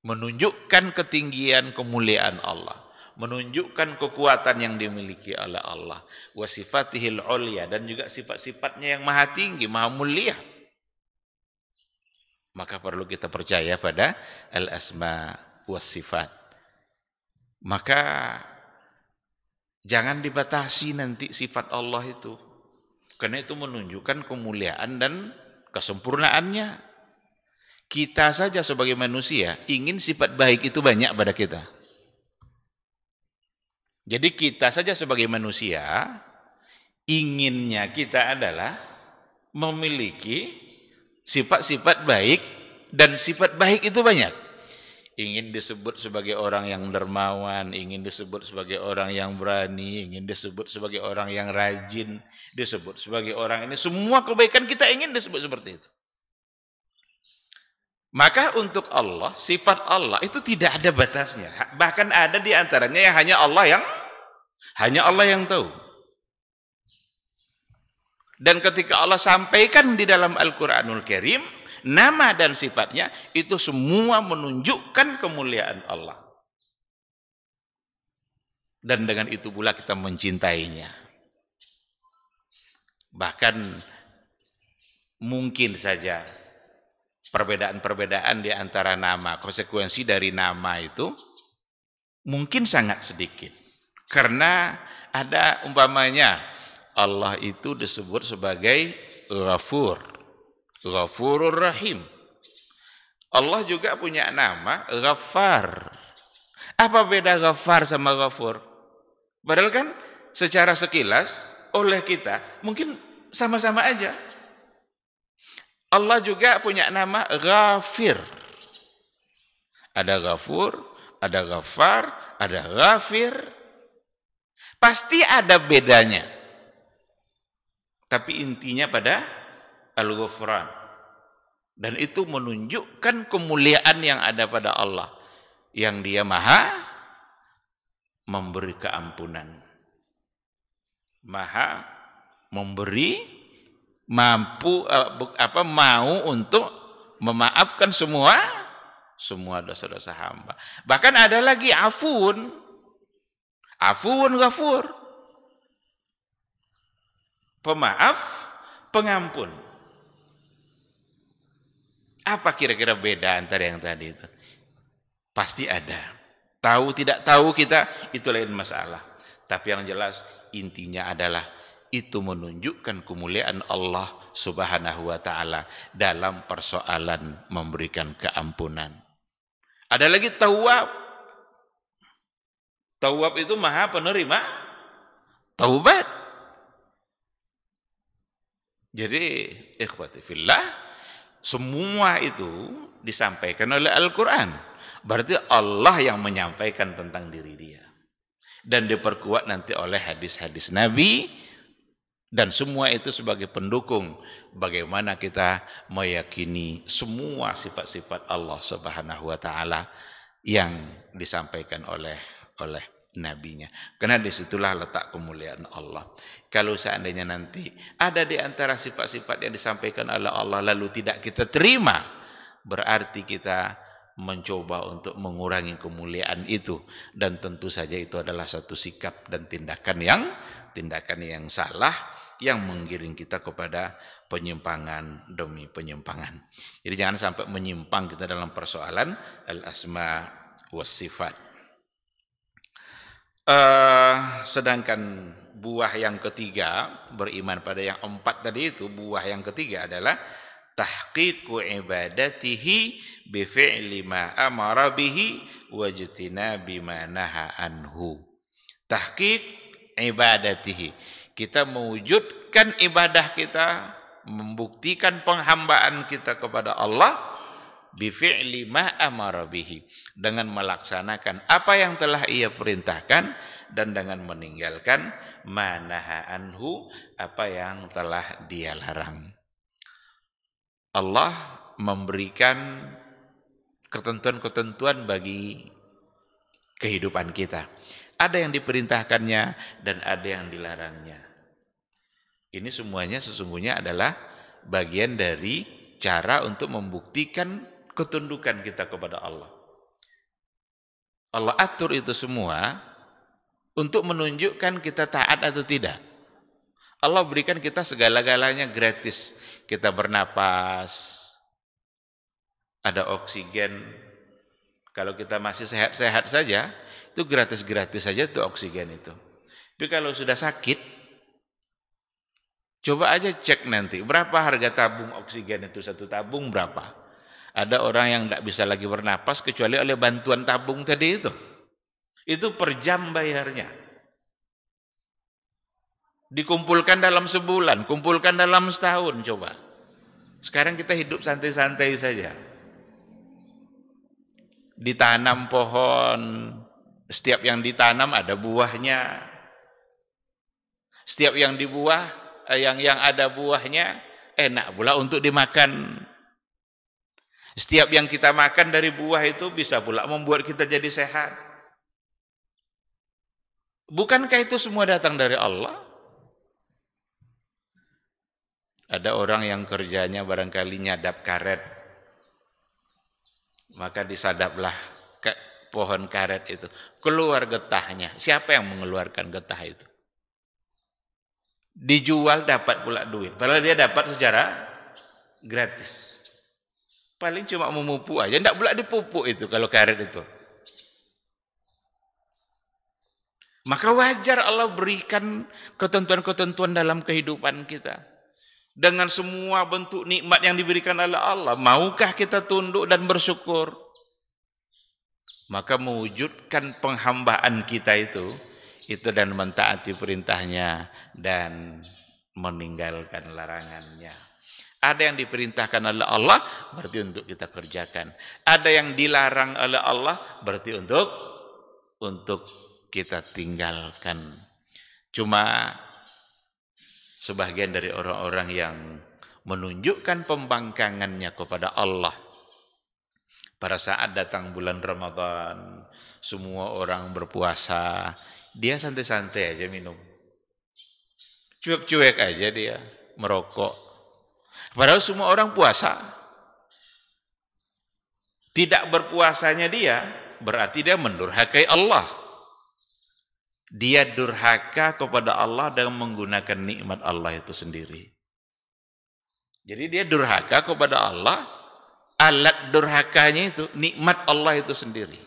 Menunjukkan ketinggian kemuliaan Allah, menunjukkan kekuatan yang dimiliki oleh Allah, wa sifatihil ulya, dan juga sifat-sifatnya yang maha tinggi, maha mulia. Maka perlu kita percaya pada al-asma was sifat. Maka jangan dibatasi nanti sifat Allah itu, karena itu menunjukkan kemuliaan dan kesempurnaannya. Kita saja sebagai manusia ingin sifat baik itu banyak pada kita. Jadi kita saja sebagai manusia inginnya kita adalah memiliki sifat-sifat baik, dan sifat baik itu banyak. Ingin disebut sebagai orang yang dermawan, ingin disebut sebagai orang yang berani, ingin disebut sebagai orang yang rajin, disebut sebagai orang ini, semua kebaikan kita ingin disebut seperti itu. Maka untuk Allah, sifat Allah itu tidak ada batasnya. Bahkan ada di antaranya yang hanya Allah yang tahu. Dan ketika Allah sampaikan di dalam Al-Quranul Karim, nama dan sifatnya itu semua menunjukkan kemuliaan Allah. Dan dengan itu pula kita mencintainya. Bahkan mungkin saja perbedaan-perbedaan di antara nama, konsekuensi dari nama itu mungkin sangat sedikit. Karena ada umpamanya Allah itu disebut sebagai Ghafur, Ghafurur Rahim. Allah juga punya nama Ghaffar. Apa beda Ghaffar sama Ghafur? Padahal kan secara sekilas oleh kita mungkin sama-sama aja. Allah juga punya nama Ghafir. Ada Ghafur, ada Ghaffar, ada Ghafir. Pasti ada bedanya. Tapi intinya pada Al-Ghufran. Dan itu menunjukkan kemuliaan yang ada pada Allah, yang Dia maha memberi keampunan, maha memberi, mampu mau untuk memaafkan semua dosa-dosa hamba. Bahkan ada lagi Afun Ghafur, pemaaf, pengampun. Apa kira-kira beda antara yang tadi itu? Pasti ada. Tahu tidak tahu kita, itu lain masalah. Tapi yang jelas intinya adalah itu menunjukkan kemuliaan Allah Subhanahu wa ta'ala dalam persoalan memberikan keampunan. Ada lagi Tawwab. Tawwab itu maha penerima taubat. Jadi ikhwati fillah, semua itu disampaikan oleh Al-Quran. Berarti Allah yang menyampaikan tentang diri Dia. Dan diperkuat nanti oleh hadis-hadis Nabi Dan semua itu sebagai pendukung bagaimana kita meyakini semua sifat-sifat Allah Subhanahu wa taala yang disampaikan oleh nabinya. Karena disitulah letak kemuliaan Allah. Kalau seandainya nanti ada di antara sifat-sifat yang disampaikan oleh Allah lalu tidak kita terima, berarti kita mencoba untuk mengurangi kemuliaan itu, dan tentu saja itu adalah satu sikap dan tindakan yang salah yang menggiring kita kepada penyimpangan demi penyimpangan. Jadi jangan sampai menyimpang kita dalam persoalan al-asma was sifat. Sedangkan buah yang ketiga, beriman pada yang empat tadi itu, buah yang ketiga adalah tahqiqu ibadatihi bi fi'li ma amara bihi wajtinabi ma naha anhu. Tahqiq ibadatihi, kita mewujudkan ibadah kita, membuktikan penghambaan kita kepada Allah bi fi'li ma amara bihi, dengan melaksanakan apa yang telah Ia perintahkan dan dengan meninggalkan ma naha anhu, apa yang telah Dia larang. Allah memberikan ketentuan-ketentuan bagi kehidupan kita. Ada yang diperintahkannya dan ada yang dilarangnya. Ini semuanya sesungguhnya adalah bagian dari cara untuk membuktikan ketundukan kita kepada Allah. Allah atur itu semua untuk menunjukkan kita taat atau tidak. Allah berikan kita segala-galanya gratis. Kita bernapas, ada oksigen. Kalau kita masih sehat-sehat saja, itu gratis-gratis saja tuh oksigen itu. Tapi kalau sudah sakit, coba aja cek nanti, berapa harga tabung oksigen itu, satu tabung berapa. Ada orang yang tidak bisa lagi bernapas kecuali oleh bantuan tabung tadi itu. Itu per jam bayarnya. Dikumpulkan dalam sebulan, kumpulkan dalam setahun, coba. Sekarang kita hidup santai-santai saja. Ditanam pohon, setiap yang ditanam ada buahnya. Setiap yang dibuah, yang ada buahnya enak pula untuk dimakan. Setiap yang kita makan dari buah itu bisa pula membuat kita jadi sehat. Bukankah itu semua datang dari Allah? Ada orang yang kerjanya barangkali nyadap karet, maka disadaplah ke pohon karet itu, keluar getahnya. Siapa yang mengeluarkan getah itu? Dijual dapat pula duit, padahal dia dapat secara gratis. Paling cuma memupuk aja, tidak pula dipupuk itu kalau karet itu. Maka wajar Allah berikan ketentuan-ketentuan dalam kehidupan kita. Dengan semua bentuk nikmat yang diberikan oleh Allah, maukah kita tunduk dan bersyukur? Maka mewujudkan penghambaan kita itu dan mentaati perintahnya dan meninggalkan larangannya. Ada yang diperintahkan oleh Allah, berarti untuk kita kerjakan. Ada yang dilarang oleh Allah, berarti untuk kita tinggalkan. Cuma sebagian dari orang-orang yang menunjukkan pembangkangannya kepada Allah pada saat datang bulan Ramadan, semua orang berpuasa, dia santai-santai aja minum, cuek-cuek aja dia merokok, padahal semua orang puasa. Tidak berpuasanya dia berarti dia mendurhakai Allah. Dia durhaka kepada Allah dengan menggunakan nikmat Allah itu sendiri. Jadi dia durhaka kepada Allah, alat durhakanya itu nikmat Allah itu sendiri.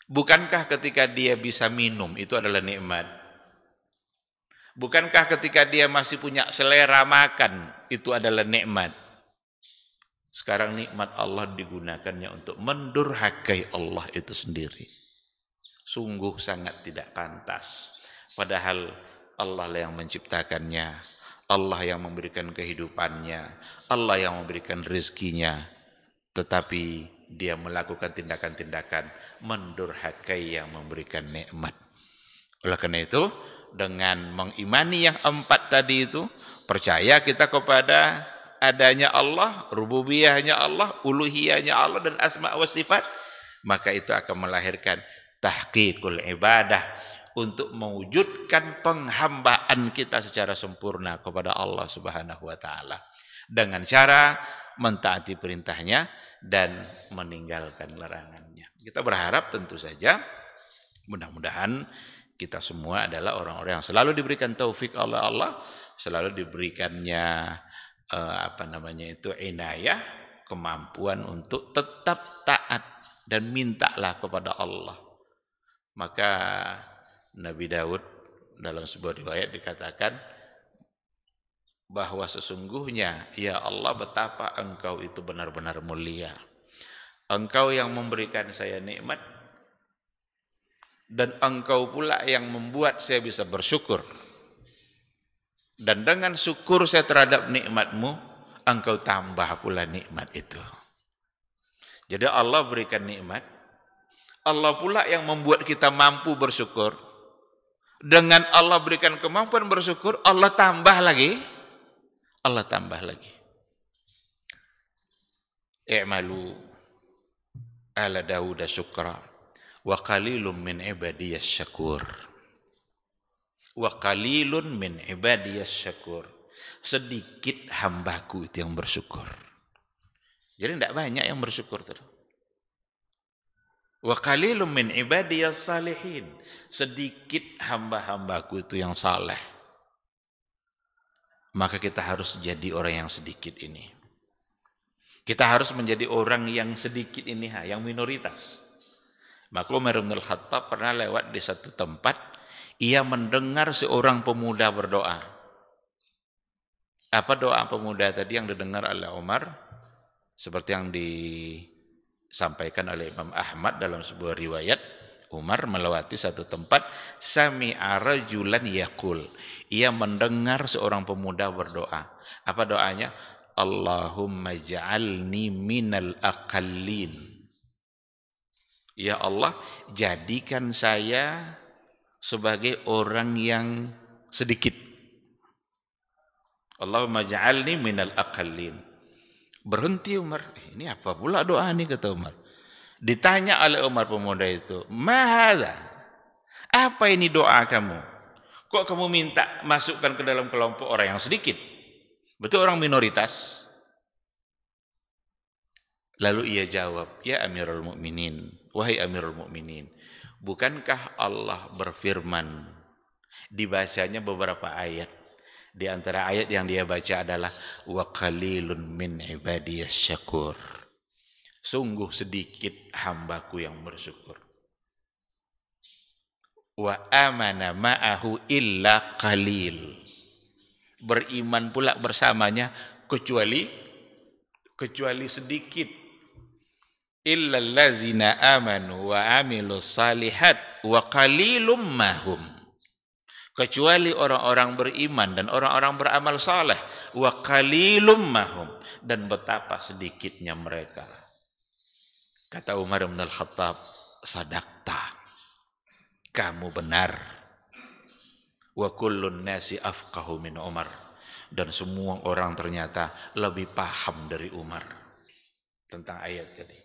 Bukankah ketika dia bisa minum itu adalah nikmat? Bukankah ketika dia masih punya selera makan itu adalah nikmat? Sekarang nikmat Allah digunakannya untuk mendurhakai Allah itu sendiri. Sungguh sangat tidak pantas. Padahal Allah yang menciptakannya, Allah yang memberikan kehidupannya, Allah yang memberikan rezekinya, tetapi dia melakukan tindakan-tindakan mendurhakai yang memberikan nikmat. Oleh karena itu, dengan mengimani yang 4 tadi itu, percaya kita kepada adanya Allah, rububiyahnya Allah, uluhiyahnya Allah dan asma wa sifat, maka itu akan melahirkan tahqiqul ibadah, untuk mewujudkan penghambaan kita secara sempurna kepada Allah Subhanahu wa taala dengan cara mentaati perintahnya dan meninggalkan larangannya. Kita berharap tentu saja mudah-mudahan kita semua adalah orang-orang yang selalu diberikan taufik oleh Allah, selalu diberikannya inayah, kemampuan untuk tetap taat dan mintalah kepada Allah. Maka Nabi Daud dalam sebuah riwayat dikatakan bahwa sesungguhnya ya Allah, betapa engkau itu benar-benar mulia. Engkau yang memberikan saya nikmat dan engkau pula yang membuat saya bisa bersyukur. Dan dengan syukur saya terhadap nikmatmu, engkau tambah pula nikmat itu. Jadi Allah berikan nikmat, Allah pula yang membuat kita mampu bersyukur. Dengan Allah berikan kemampuan bersyukur, Allah tambah lagi. Allah tambah lagi. I'malu ala Dawud syukra wa qalilun min ibadiyas syakur. Wa qalilun min ibadiyas syakur. Sedikit hambaku itu yang bersyukur. Jadi tidak banyak yang bersyukur terus. Wa qalilun min ibadiyas salihin. Sedikit hamba-hambaku itu yang saleh. Maka kita harus jadi orang yang sedikit ini. Kita harus menjadi orang yang sedikit ini, yang minoritas. Maka Umar bin Khattab pernah lewat di satu tempat, ia mendengar seorang pemuda berdoa. Apa doa pemuda tadi yang didengar oleh Umar? Seperti yang disampaikan oleh Imam Ahmad dalam sebuah riwayat, Umar melewati satu tempat, sami'a rajulan yaqul. Ia mendengar seorang pemuda berdoa. Apa doanya? Allahumma ja'alni minal aqallin. Ya Allah, jadikan saya sebagai orang yang sedikit. Allahumma ja'alni minal aqallin. Berhenti Umar. Ini apa pula doa ini, kata Umar. Ditanya oleh Umar pemuda itu, mahadha, apa ini doa kamu? Kok kamu minta masukkan ke dalam kelompok orang yang sedikit? Betul orang minoritas. Lalu ia jawab, ya Amirul Mukminin, wahai Amirul Mukminin, bukankah Allah berfirman, dibacanya beberapa ayat. Di antara ayat yang dia baca adalah wa qalilun min ibadiyas syakur. Sungguh sedikit hambaku yang bersyukur. Wa amana ma'ahu illa qalil. Beriman pula bersamanya kecuali sedikit. Illa allazina amanu wa amilus salihat wa qalilum mahum. Kecuali orang-orang beriman dan orang-orang beramal saleh, wa qalilum mahum, dan betapa sedikitnya mereka. Kata Umar bin Khattab, sadaqta, kamu benar. Wa kullun nasi afqahu min Umar, dan semua orang ternyata lebih paham dari Umar tentang ayat tadi.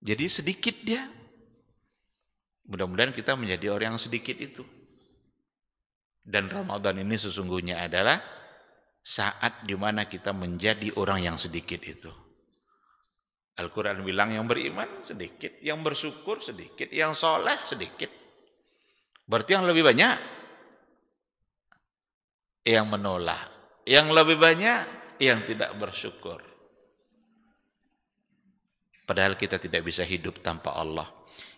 Jadi sedikit dia. Mudah-mudahan kita menjadi orang yang sedikit itu. Dan Ramadan ini sesungguhnya adalah saat di mana kita menjadi orang yang sedikit itu. Al-Quran bilang yang beriman sedikit, yang bersyukur sedikit, yang soleh sedikit. Berarti yang lebih banyak yang menolak, yang lebih banyak yang tidak bersyukur. Padahal kita tidak bisa hidup tanpa Allah.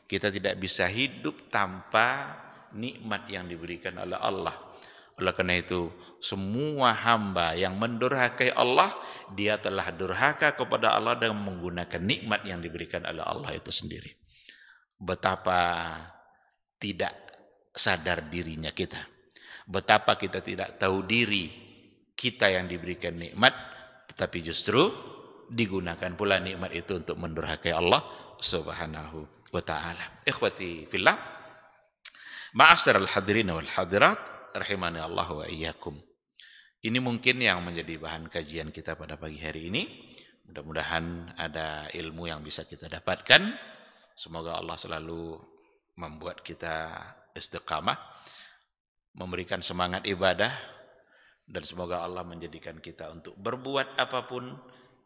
Kita tidak bisa hidup tanpa nikmat yang diberikan oleh Allah. Oleh karena itu, semua hamba yang mendurhakai Allah, dia telah durhaka kepada Allah dengan menggunakan nikmat yang diberikan oleh Allah itu sendiri. Betapa tidak sadar dirinya kita. Betapa kita tidak tahu diri kita yang diberikan nikmat, tetapi justru digunakan pula nikmat itu untuk mendurhakai Allah Subhanahu wa ta'ala. Ikhwati fillah, Ma'asyiral hadirin wal hadirat, rahimani Allah wa iyyakum. Ini mungkin yang menjadi bahan kajian kita pada pagi hari ini. Mudah-mudahan ada ilmu yang bisa kita dapatkan. Semoga Allah selalu membuat kita istiqamah, memberikan semangat ibadah, dan semoga Allah menjadikan kita untuk berbuat apapun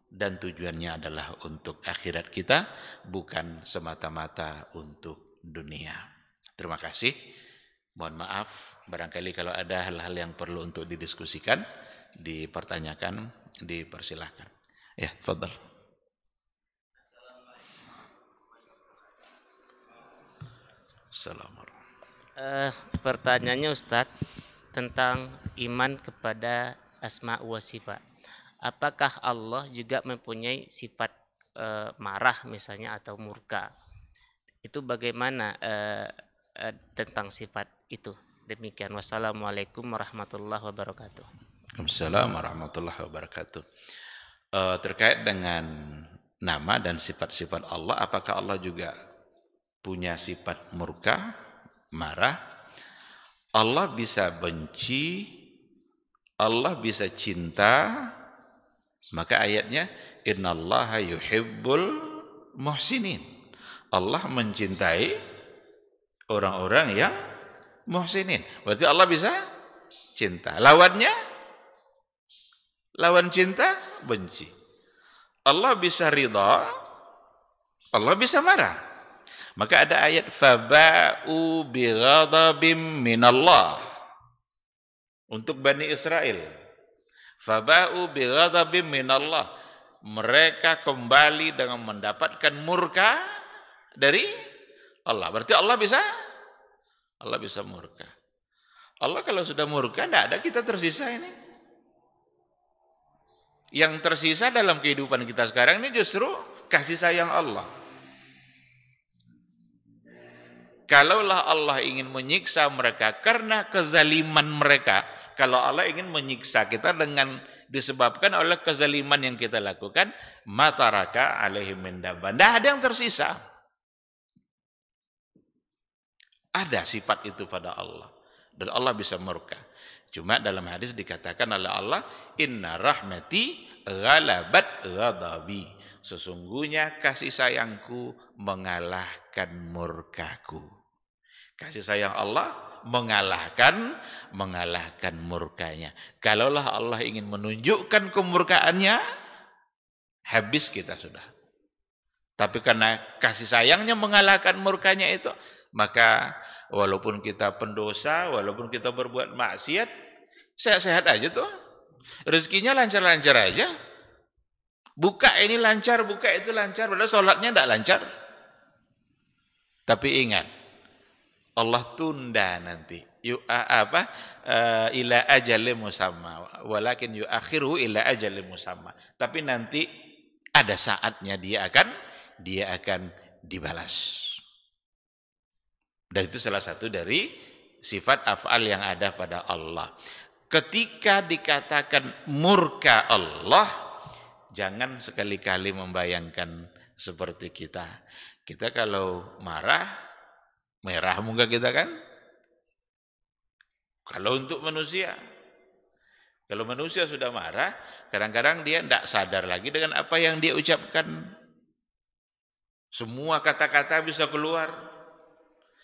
dan tujuannya adalah untuk akhirat kita, bukan semata-mata untuk dunia. Terima kasih. Mohon maaf, barangkali kalau ada hal-hal yang perlu untuk didiskusikan, dipertanyakan, dipersilahkan. Ya, tafadhal. Assalamualaikum. Pertanyaannya Ustadz tentang iman kepada asma wa sifat. Apakah Allah juga mempunyai sifat marah misalnya atau murka? Itu bagaimana tentang sifat itu? Demikian. Wassalamualaikum warahmatullahi wabarakatuh. Waalaikumsalam warahmatullahi wabarakatuh. Terkait dengan nama dan sifat-sifat Allah, apakah Allah juga punya sifat murka, marah? Allah bisa benci, Allah bisa cinta. Maka ayatnya innallaha yuhibbul muhsinin. Allah mencintai orang-orang yang muhsinin. Berarti Allah bisa cinta. Lawannya, lawan cinta, benci. Allah bisa ridha, Allah bisa marah. Maka ada ayat faba'u bighadabim minallah untuk Bani Israel. Faba'u bighadabim minallah, mereka kembali dengan mendapatkan murka dari Allah. Berarti Allah bisa murka. Allah kalau sudah murka, tidak ada kita tersisa ini. Yang tersisa dalam kehidupan kita sekarang ini justru kasih sayang Allah. Kalaulah Allah ingin menyiksa mereka karena kezaliman mereka, kalau Allah ingin menyiksa kita dengan disebabkan oleh kezaliman yang kita lakukan, mataraka alaihim min dabban, tidak ada yang tersisa. Ada sifat itu pada Allah dan Allah bisa murka. Cuma dalam hadis dikatakan oleh Allah, inna rahmati ghalabat ghadabi, sesungguhnya kasih sayangku mengalahkan murkaku. Kasih sayang Allah mengalahkan murkanya. Kalaulah Allah ingin menunjukkan kemurkaannya, habis kita sudah. Tapi karena kasih sayangnya mengalahkan murkanya itu, maka walaupun kita pendosa, walaupun kita berbuat maksiat, sehat-sehat aja tuh. Rezekinya lancar-lancar aja. Buka ini lancar, buka itu lancar, padahal sholatnya tidak lancar. Tapi ingat, Allah tunda nanti. Ila ajalin musamma, walakin yuakhiru ila ajalin musamma. Tapi nanti ada saatnya dia akan dibalas. Dan itu salah satu dari sifat af'al yang ada pada Allah. Ketika dikatakan murka Allah, jangan sekali-kali membayangkan seperti kita. Kita kalau marah, merah muka kita kan? Kalau untuk manusia, kalau manusia sudah marah, kadang-kadang dia tidak sadar lagi dengan apa yang dia ucapkan. Semua kata-kata bisa keluar.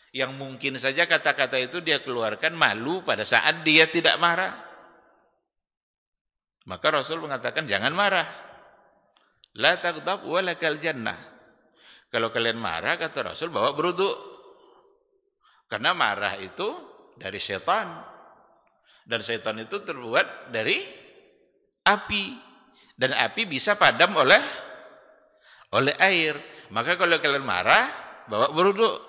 Yang mungkin saja kata-kata itu dia keluarkan malu pada saat dia tidak marah. Maka Rasul mengatakan jangan marah. La taghdab wa lakal jannah. Kalau kalian marah, kata Rasul, bawa beruduk. Karena marah itu dari setan. Dan setan itu terbuat dari api. Dan api bisa padam oleh air. Maka kalau kalian marah, bawa beruduk.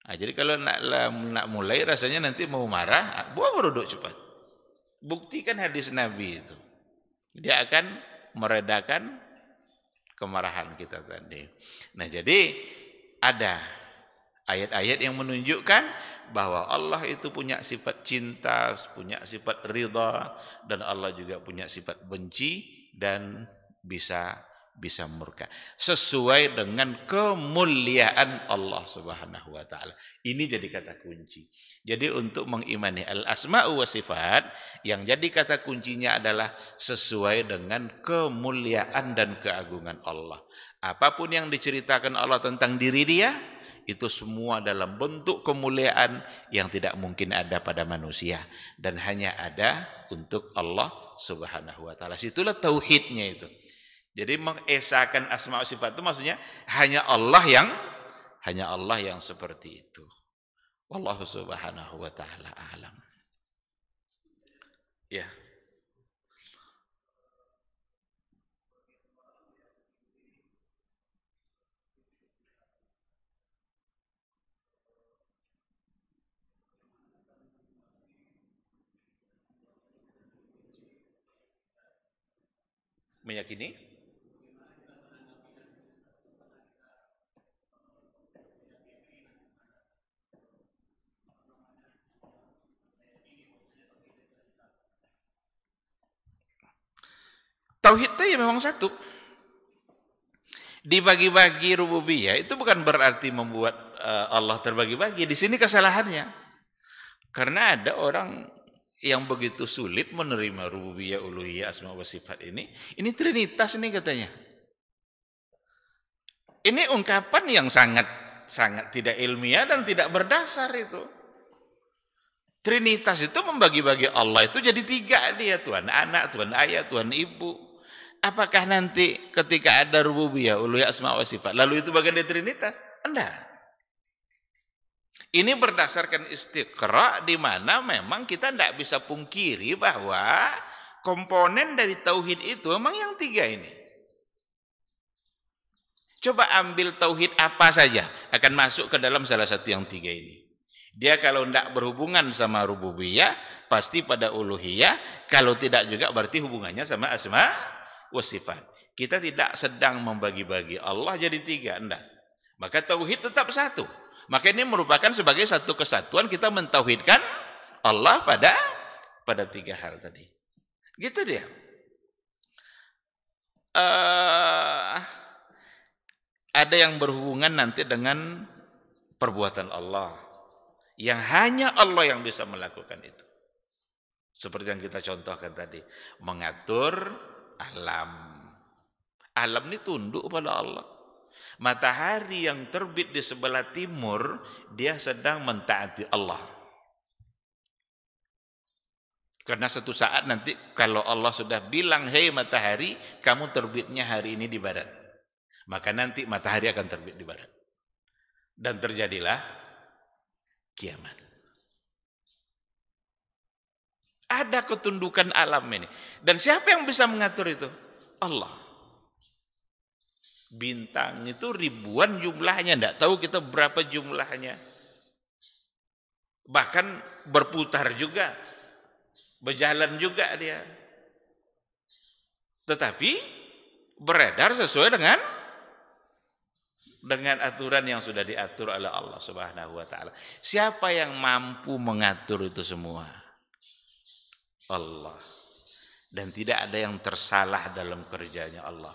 Nah, jadi kalau nak mulai rasanya nanti mau marah, bawa beruduk cepat. Buktikan hadis Nabi itu. Dia akan meredakan kemarahan kita tadi. Nah, jadi ada ayat-ayat yang menunjukkan bahwa Allah itu punya sifat cinta, punya sifat ridha, dan Allah juga punya sifat benci dan bisa bisa murka. Sesuai dengan kemuliaan Allah Subhanahu wa taala. Ini jadi kata kunci. Jadi untuk mengimani al-asma'u wa sifat, yang jadi kata kuncinya adalah sesuai dengan kemuliaan dan keagungan Allah. Apapun yang diceritakan Allah tentang diri dia, itu semua dalam bentuk kemuliaan yang tidak mungkin ada pada manusia dan hanya ada untuk Allah Subhanahu wa taala. Situlah tauhidnya itu. Jadi mengesahkan asma wa sifat itu maksudnya hanya Allah yang seperti itu. Wallahu subhanahu wa ta'ala a'lam. Ya. Meyakini tauhid itu ya memang satu. Dibagi-bagi rububiyah itu bukan berarti membuat Allah terbagi-bagi. Di sini kesalahannya. Karena ada orang yang begitu sulit menerima rububiyah, uluhiyah, asma wa sifat ini. Ini trinitas nih katanya. Ini ungkapan yang sangat tidak ilmiah dan tidak berdasar itu. Trinitas itu membagi-bagi Allah itu jadi tiga dia. Tuhan anak, Tuhan ayah, Tuhan ibu. Apakah nanti ketika ada rububiyah, uluhiyah, asma wa sifat, lalu itu bagian dari trinitas? Enggak. Ini berdasarkan istiqra di mana memang kita tidak bisa pungkiri bahwa komponen dari tauhid itu memang yang tiga ini. Coba ambil tauhid apa saja akan masuk ke dalam salah satu yang tiga ini. Dia kalau tidak berhubungan sama rububiyah pasti pada uluhiyah, kalau tidak juga berarti hubungannya sama asma wa sifat. Kita tidak sedang membagi-bagi Allah jadi tiga, enggak. Maka tauhid tetap satu. Maka ini merupakan sebagai satu kesatuan kita mentauhidkan Allah pada tiga hal tadi. Gitu dia. Ada yang berhubungan nanti dengan perbuatan Allah. Yang hanya Allah yang bisa melakukan itu. Seperti yang kita contohkan tadi. Mengatur alam. Alam ini tunduk pada Allah. Matahari yang terbit di sebelah timur, dia sedang mentaati Allah. Karena satu saat nanti kalau Allah sudah bilang, hei matahari, kamu terbitnya hari ini di barat. Maka nanti matahari akan terbit di barat. Dan terjadilah kiamat. Ada ketundukan alam ini. Dan siapa yang bisa mengatur itu? Allah. Bintang itu ribuan jumlahnya, tidak tahu kita berapa jumlahnya. Bahkan berputar juga, berjalan juga dia. Tetapi beredar sesuai dengan aturan yang sudah diatur oleh Allah Subhanahu wa taala. Siapa yang mampu mengatur itu semua? Allah. Dan tidak ada yang tersalah dalam kerjanya Allah.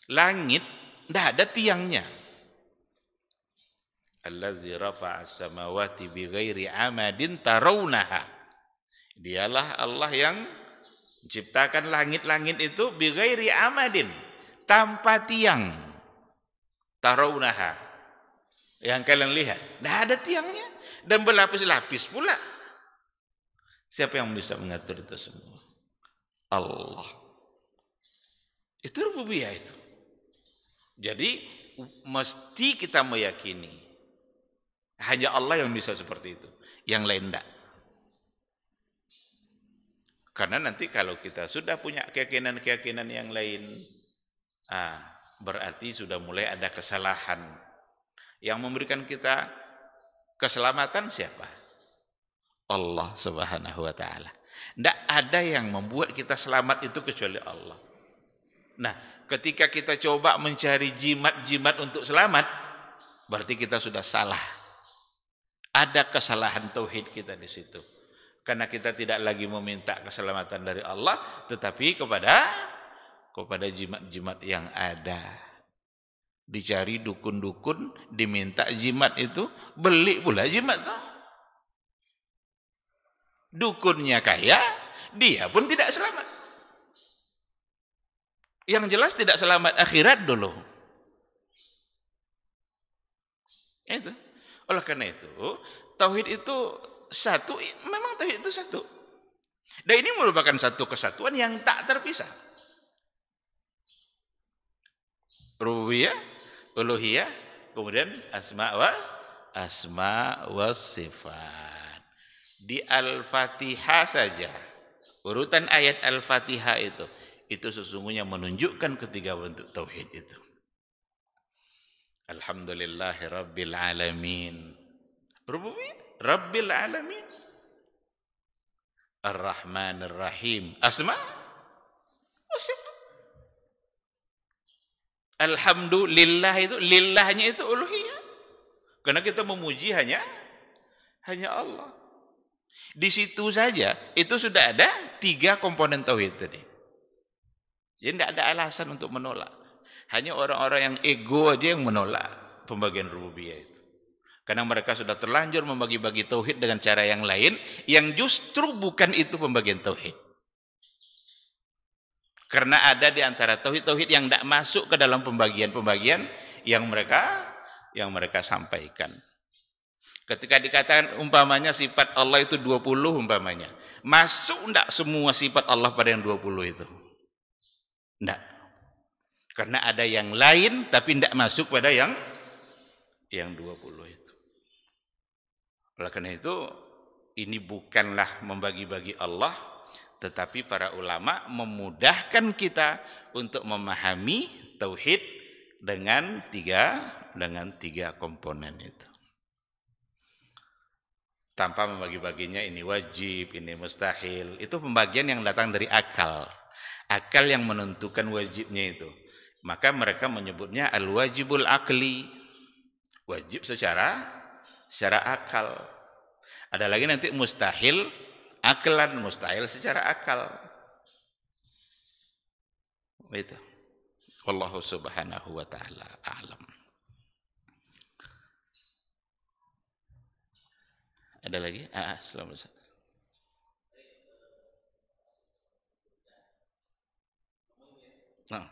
Langit tidak ada tiangnya. Allazi rafa'a as-samawati bighairi amadin tarawunaha. Dialah Allah yang menciptakan langit-langit itu bighairi amadin, tanpa tiang. Tarawunaha. Yang kalian lihat, tidak ada tiangnya dan berlapis-lapis pula. Siapa yang bisa mengatur itu semua? Allah. Itu rububiyah itu. Jadi mesti kita meyakini hanya Allah yang bisa seperti itu, yang lain tidak. Karena nanti kalau kita sudah punya keyakinan-keyakinan yang lain, berarti sudah mulai ada kesalahan. Yang memberikan kita keselamatan siapa? Allah Subhanahu wa taala. Tidak ada yang membuat kita selamat itu kecuali Allah. Nah, ketika kita coba mencari jimat-jimat untuk selamat, berarti kita sudah salah. Ada kesalahan tauhid kita di situ. Karena kita tidak lagi meminta keselamatan dari Allah, tetapi kepada kepada jimat-jimat yang ada. Dicari dukun-dukun, diminta jimat itu, beli pula jimat tuh. Dukunnya kaya, dia pun tidak selamat. Yang jelas tidak selamat akhirat dulu. Itu. Oleh karena itu, tauhid itu satu, memang tauhid itu satu. Dan ini merupakan satu kesatuan yang tak terpisah. Rububiyah, uluhiyah, kemudian asma was sifat. Di Al-Fatihah saja, urutan ayat Al-Fatihah itu sesungguhnya menunjukkan ketiga bentuk tauhid itu. Alhamdulillahi Rabbil Alamin. Rububiyah, Rabbil Alamin. Ar-Rahman Ar-Rahim. Asma wa sifat. Alhamdulillah itu, lillahnya itu uluhiyah. Karena kita memuji hanya Allah. Di situ saja itu sudah ada 3 komponen tauhid tadi. Jadi tidak ada alasan untuk menolak. Hanya orang-orang yang ego aja yang menolak pembagian rububiyah itu. Karena mereka sudah terlanjur membagi-bagi tauhid dengan cara yang lain, yang justru bukan itu pembagian tauhid. Karena ada di antara tauhid-tauhid yang tidak masuk ke dalam pembagian-pembagian yang mereka sampaikan. Ketika dikatakan umpamanya sifat Allah itu 20 umpamanya, masuk tidak semua sifat Allah pada yang 20 itu? Tidak. Karena ada yang lain tapi tidak masuk pada yang 20 itu. Oleh karena itu, ini bukanlah membagi-bagi Allah, tetapi para ulama memudahkan kita untuk memahami tauhid dengan tiga komponen itu. Tanpa membagi-baginya ini wajib, ini mustahil. Itu pembagian yang datang dari akal. Akal yang menentukan wajibnya itu. Maka mereka menyebutnya al-wajibul akli. Wajib secara akal. Ada lagi nanti mustahil aklan, mustahil secara akal. Itu. Wallahu subhanahu wa ta'ala a'lam. Ada lagi? Selamat. Nah.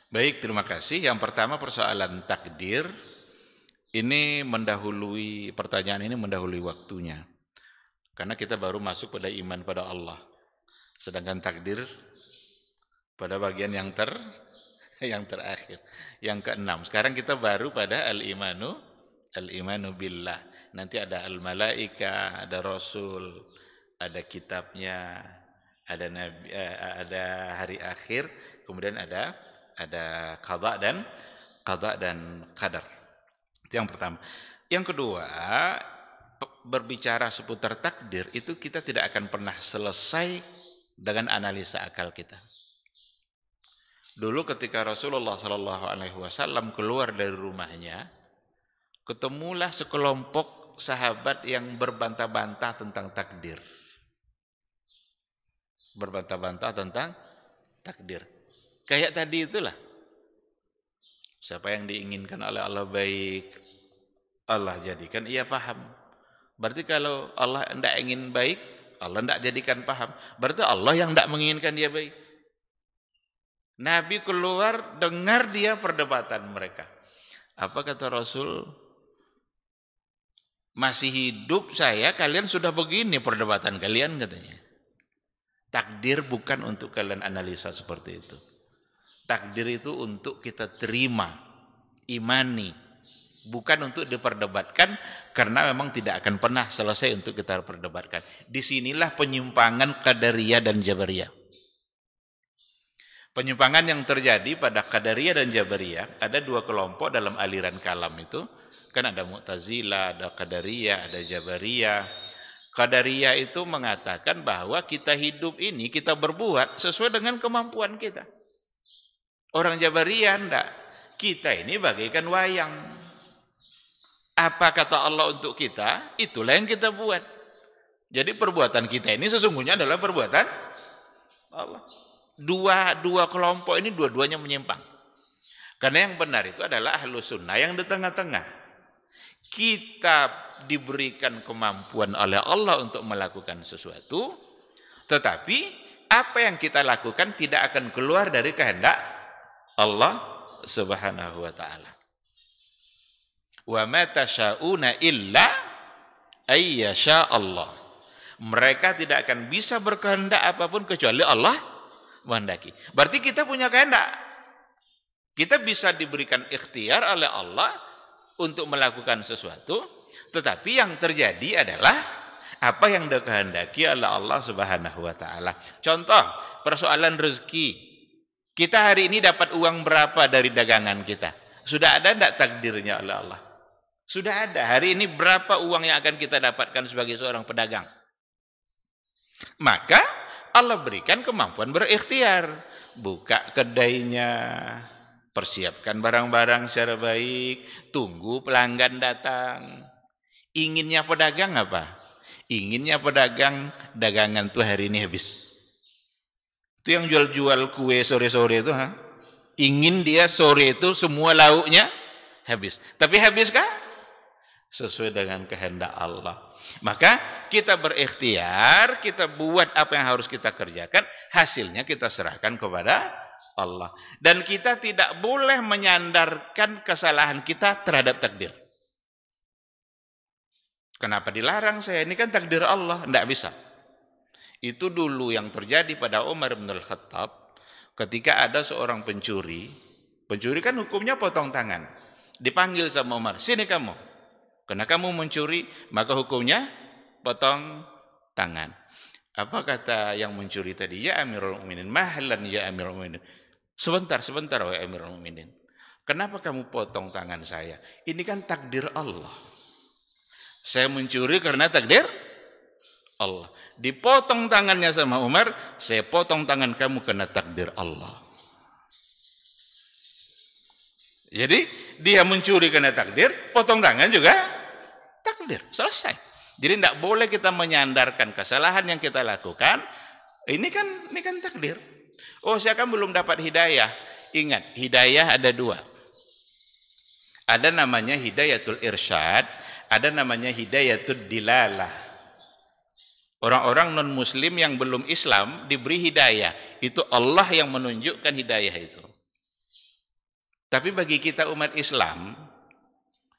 Baik, terima kasih. Yang pertama persoalan takdir, ini mendahului, pertanyaan ini mendahului waktunya. Karena kita baru masuk pada iman pada Allah. Sedangkan takdir pada bagian yang terakhir, yang keenam. Sekarang kita baru pada al-imanu billah. Nanti ada al-malaika, ada rasul, ada kitabnya, ada nabi, ada hari akhir, kemudian ada qada dan qadar. Itu yang pertama. Yang kedua, berbicara seputar takdir itu kita tidak akan pernah selesai dengan analisa akal kita. Dulu ketika Rasulullah SAW keluar dari rumahnya, ketemulah sekelompok sahabat yang berbantah-bantah tentang takdir. Berbantah-bantah tentang takdir. Kayak tadi itulah. Siapa yang diinginkan oleh Allah baik, Allah jadikan ia paham. Berarti kalau Allah tidak ingin baik, Allah tidak jadikan paham. Berarti Allah yang tidak menginginkan dia baik. Nabi keluar, dengar dia perdebatan mereka. Apa kata Rasul? Masih hidup saya, kalian sudah begini perdebatan kalian, katanya. Takdir bukan untuk kalian analisa seperti itu. Takdir itu untuk kita terima, imani, bukan untuk diperdebatkan, karena memang tidak akan pernah selesai untuk kita perdebatkan. Disinilah penyimpangan Qadariyah dan Jabariyah. Penyimpangan yang terjadi pada Qadariyah dan Jabariyah, ada dua kelompok dalam aliran kalam itu, kan ada Mu'tazilah, ada Qadariyah, ada Jabariyah. Qadariyah itu mengatakan bahwa kita hidup ini, kita berbuat sesuai dengan kemampuan kita. Orang Jabariyah enggak. Kita ini bagaikan wayang. Apa kata Allah untuk kita, itulah yang kita buat. Jadi perbuatan kita ini sesungguhnya adalah perbuatan Allah. Dua kelompok ini dua-duanya menyimpang. Karena yang benar itu adalah Ahlus Sunnah yang di tengah-tengah. Kita diberikan kemampuan oleh Allah untuk melakukan sesuatu, tetapi apa yang kita lakukan tidak akan keluar dari kehendak Allah Subhanahu wa taala. Wa ma tasyauna illa ayyasha Allah. Mereka tidak akan bisa berkehendak apapun kecuali Allah menghendaki. Berarti kita punya kehendak. Kita bisa diberikan ikhtiar oleh Allah untuk melakukan sesuatu, tetapi yang terjadi adalah apa yang dikehendaki oleh Allah Subhanahu wa taala. Contoh, persoalan rezeki. Kita hari ini dapat uang berapa dari dagangan kita? Sudah ada enggak takdirnya oleh Allah? Sudah ada. Hari ini berapa uang yang akan kita dapatkan sebagai seorang pedagang? Maka Allah berikan kemampuan berikhtiar. Buka kedainya, persiapkan barang-barang secara baik, tunggu pelanggan datang. Inginnya pedagang apa? Inginnya pedagang dagangan tuh hari ini habis. Itu yang jual-jual kue sore-sore itu, ingin dia sore itu semua lauknya habis. Tapi habiskah? Sesuai dengan kehendak Allah. Maka kita berikhtiar, kita buat apa yang harus kita kerjakan, hasilnya kita serahkan kepada Allah. Dan kita tidak boleh menyandarkan kesalahan kita terhadap takdir. Kenapa dilarang saya? Ini kan takdir Allah, tidak bisa. Itu dulu yang terjadi pada Umar bin Al-Khattab ketika ada seorang pencuri. Pencuri kan hukumnya potong tangan. Dipanggil sama Umar, sini kamu. Karena kamu mencuri, maka hukumnya potong tangan. Apa kata yang mencuri tadi? Ya Amirul Mukminin, mahlan ya Amirul Mukminin. Sebentar wahai Amirul Mukminin. Kenapa kamu potong tangan saya? Ini kan takdir Allah. Saya mencuri karena takdir Allah. Dipotong tangannya sama Umar, saya potong tangan kamu karena takdir Allah. Jadi dia mencuri karena takdir, potong tangan juga takdir. Selesai. Jadi tidak boleh kita menyandarkan kesalahan yang kita lakukan. Ini kan takdir. Oh, saya kan belum dapat hidayah. Ingat, hidayah ada dua. Ada namanya hidayatul irsyad, ada namanya hidayatul dilalah. Orang-orang non-muslim yang belum Islam diberi hidayah. Itu Allah yang menunjukkan hidayah itu. Tapi bagi kita umat Islam,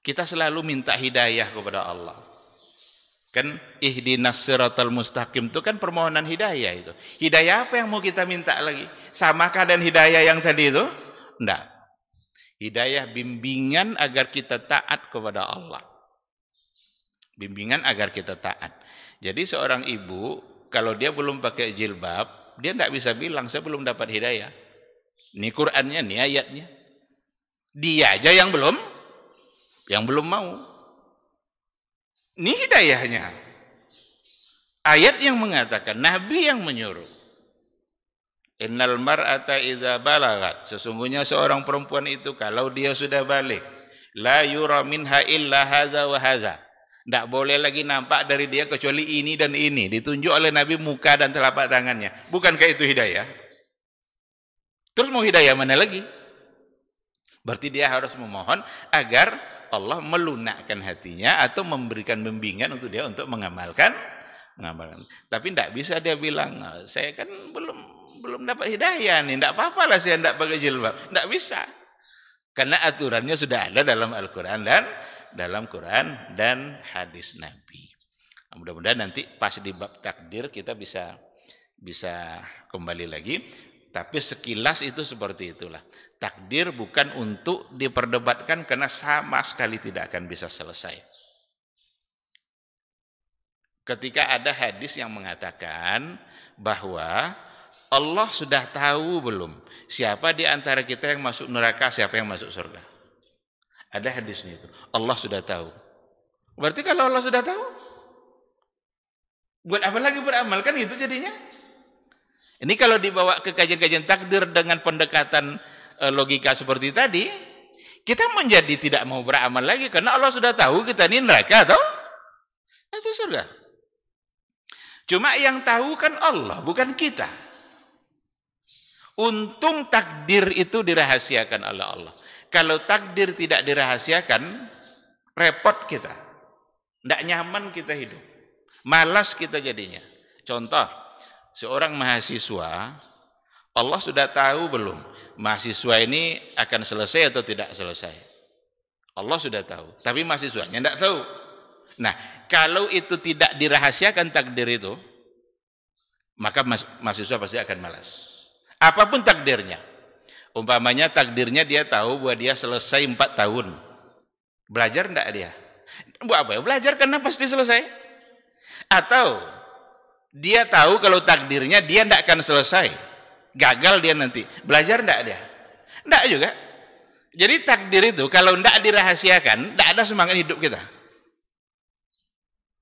kita selalu minta hidayah kepada Allah. Kan ihdinas siratal mustaqim itu kan permohonan hidayah itu. Hidayah apa yang mau kita minta lagi? Samakah dan hidayah yang tadi itu? Enggak. Hidayah bimbingan agar kita taat kepada Allah. Bimbingan agar kita taat. Jadi seorang ibu kalau dia belum pakai jilbab, dia enggak bisa bilang saya belum dapat hidayah. Ini Qur'annya, ini ayatnya. Dia aja yang belum mau. Ini hidayahnya. Ayat yang mengatakan, Nabi yang menyuruh. Innal mar'ata idza balagat. Sesungguhnya seorang perempuan itu kalau dia sudah balik, la yura minha illa hadza wa hadza. Tidak boleh lagi nampak dari dia kecuali ini dan ini. Ditunjuk oleh Nabi muka dan telapak tangannya. Bukankah itu hidayah? Terus mau hidayah mana lagi? Berarti dia harus memohon agar Allah melunakkan hatinya atau memberikan bimbingan untuk dia untuk mengamalkan. Tapi tidak bisa dia bilang saya kan belum dapat hidayah nih, tidak apa-apa lah saya tidak pakai jilbab. Tidak bisa. Karena aturannya sudah ada dalam Al-Qur'an dan hadis Nabi. Mudah-mudahan nanti pas di bab takdir kita bisa kembali lagi. Tapi sekilas itu seperti itulah. Takdir bukan untuk diperdebatkan karena sama sekali tidak akan bisa selesai. Ketika ada hadis yang mengatakan bahwa Allah sudah tahu belum siapa di antara kita yang masuk neraka, siapa yang masuk surga. Ada hadisnya itu. Allah sudah tahu. Berarti kalau Allah sudah tahu, buat apa lagi beramal, kan itu jadinya. Ini kalau dibawa ke kajian-kajian takdir dengan pendekatan logika seperti tadi, kita menjadi tidak mau beramal lagi karena Allah sudah tahu kita ini neraka atau surga. Cuma yang tahu kan Allah, bukan kita. Untung takdir itu dirahasiakan oleh Allah. Kalau takdir tidak dirahasiakan, repot kita. Tidak nyaman kita hidup. Malas kita jadinya. Contoh, seorang mahasiswa, Allah sudah tahu belum mahasiswa ini akan selesai atau tidak selesai. Allah sudah tahu, tapi mahasiswanya tidak tahu. Nah, kalau itu tidak dirahasiakan takdir itu, maka mahasiswa pasti akan malas. Apapun takdirnya. Umpamanya takdirnya dia tahu bahwa dia selesai 4 tahun. Belajar enggak dia? Buat apa ya? Belajar karena pasti selesai. Atau dia tahu kalau takdirnya dia enggak akan selesai. Gagal dia nanti. Belajar enggak dia? Enggak juga. Jadi takdir itu kalau enggak dirahasiakan, enggak ada semangat hidup kita.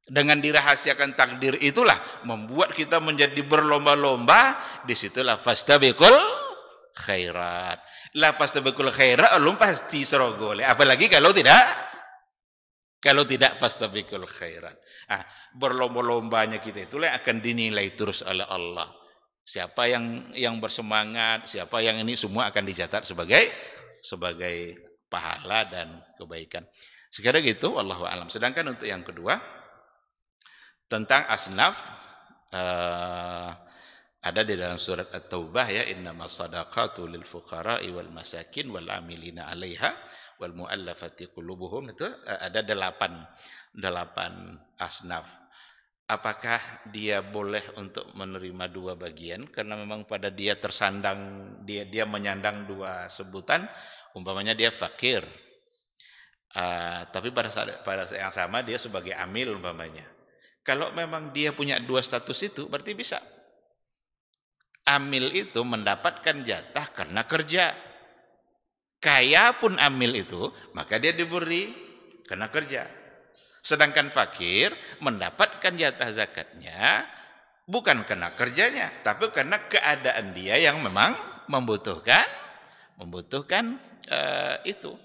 Dengan dirahasiakan takdir itulah membuat kita menjadi berlomba-lomba. Disitulah fastabiqul khairat. La fastabiqul khairat belum pasti serogol. Apalagi kalau tidak fastabiqul khairat. Berlomba-lombanya kita itulah yang akan dinilai terus oleh Allah. Siapa yang bersemangat, siapa yang ini semua akan dicatat sebagai pahala dan kebaikan. Sekira gitu, wallahu a'lam. Sedangkan untuk yang kedua tentang asnaf, ada di dalam surat At-Taubah ya, innamas shadaqatu lil fuqara'i wal masakin wal amilina 'alaiha wal mu'allafati qulubuhum. Itu ada 8 asnaf. Apakah dia boleh untuk menerima 2 bagian karena memang pada dia tersandang, dia menyandang 2 sebutan, umpamanya dia fakir, tapi pada saat yang sama dia sebagai amil umpamanya. Kalau memang dia punya 2 status itu, berarti bisa. Amil itu mendapatkan jatah karena kerja. Kaya pun amil itu, maka dia diberi karena kerja. Sedangkan fakir mendapatkan jatah zakatnya bukan karena kerjanya, tapi karena keadaan dia yang memang membutuhkan itu.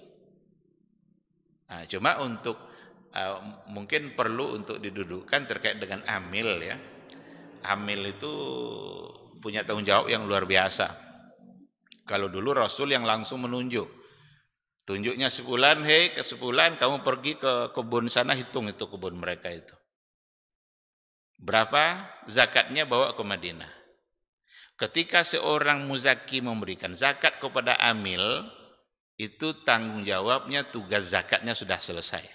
Nah, cuma untuk mungkin perlu untuk didudukkan terkait dengan amil ya. Amil itu punya tanggung jawab yang luar biasa. Kalau dulu Rasul yang langsung menunjuk. Tunjuknya sebulan, sebulan kamu pergi ke kebun sana, hitung itu kebun mereka itu. Berapa zakatnya bawa ke Madinah. Ketika seorang muzaki memberikan zakat kepada amil, itu tanggung jawabnya, tugas zakatnya sudah selesai.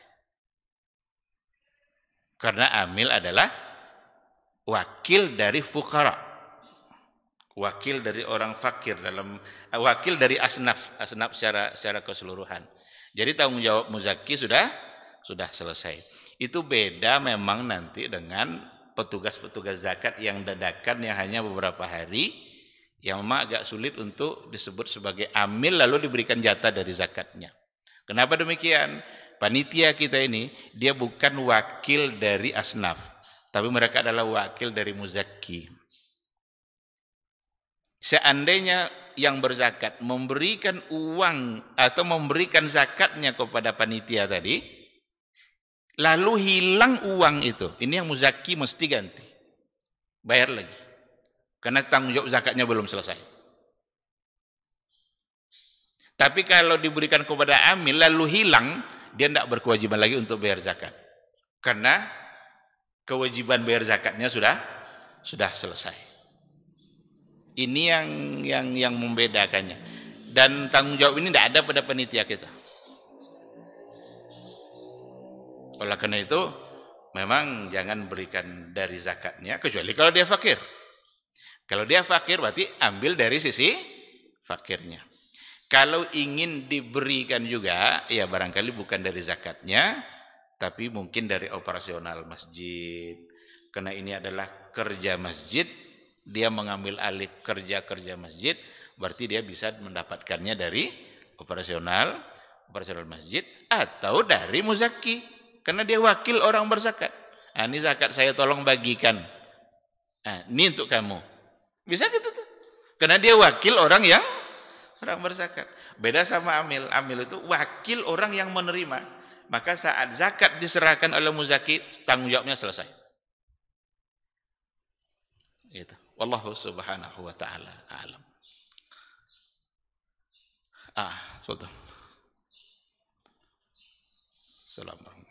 Karena amil adalah wakil dari fuqara, wakil dari orang fakir, wakil dari asnaf secara keseluruhan. Jadi tanggung jawab muzaki sudah selesai. Itu beda memang nanti dengan petugas-petugas zakat yang dadakan, yang hanya beberapa hari, yang memang agak sulit untuk disebut sebagai amil lalu diberikan jatah dari zakatnya. Kenapa demikian? Panitia kita ini dia bukan wakil dari asnaf, tapi mereka adalah wakil dari muzaki. Seandainya yang berzakat memberikan uang atau memberikan zakatnya kepada panitia tadi, lalu hilang uang itu, ini yang muzaki mesti ganti, bayar lagi, karena tanggung jawab zakatnya belum selesai. Tapi kalau diberikan kepada amil lalu hilang, dia tidak berkewajiban lagi untuk bayar zakat, karena kewajiban bayar zakatnya sudah selesai. Ini yang membedakannya. Dan tanggung jawab ini tidak ada pada panitia kita. Oleh karena itu, memang jangan berikan dari zakatnya, kecuali kalau dia fakir. Kalau dia fakir berarti ambil dari sisi fakirnya. Kalau ingin diberikan juga, ya barangkali bukan dari zakatnya, tapi mungkin dari operasional masjid. Karena ini adalah kerja masjid, dia mengambil alih kerja masjid, berarti dia bisa mendapatkannya dari operasional masjid atau dari muzaki, karena dia wakil orang berzakat. Nah, ini zakat saya tolong bagikan. Nah, ini untuk kamu. Bisa gitu tuh. Karena dia wakil orang berzakat. Beda sama amil. Amil itu wakil orang yang menerima. Maka saat zakat diserahkan oleh muzaki, tanggung jawabnya selesai. Gitu. Wallahu subhanahu wa ta'ala a'lam. Sultan. Assalamualaikum.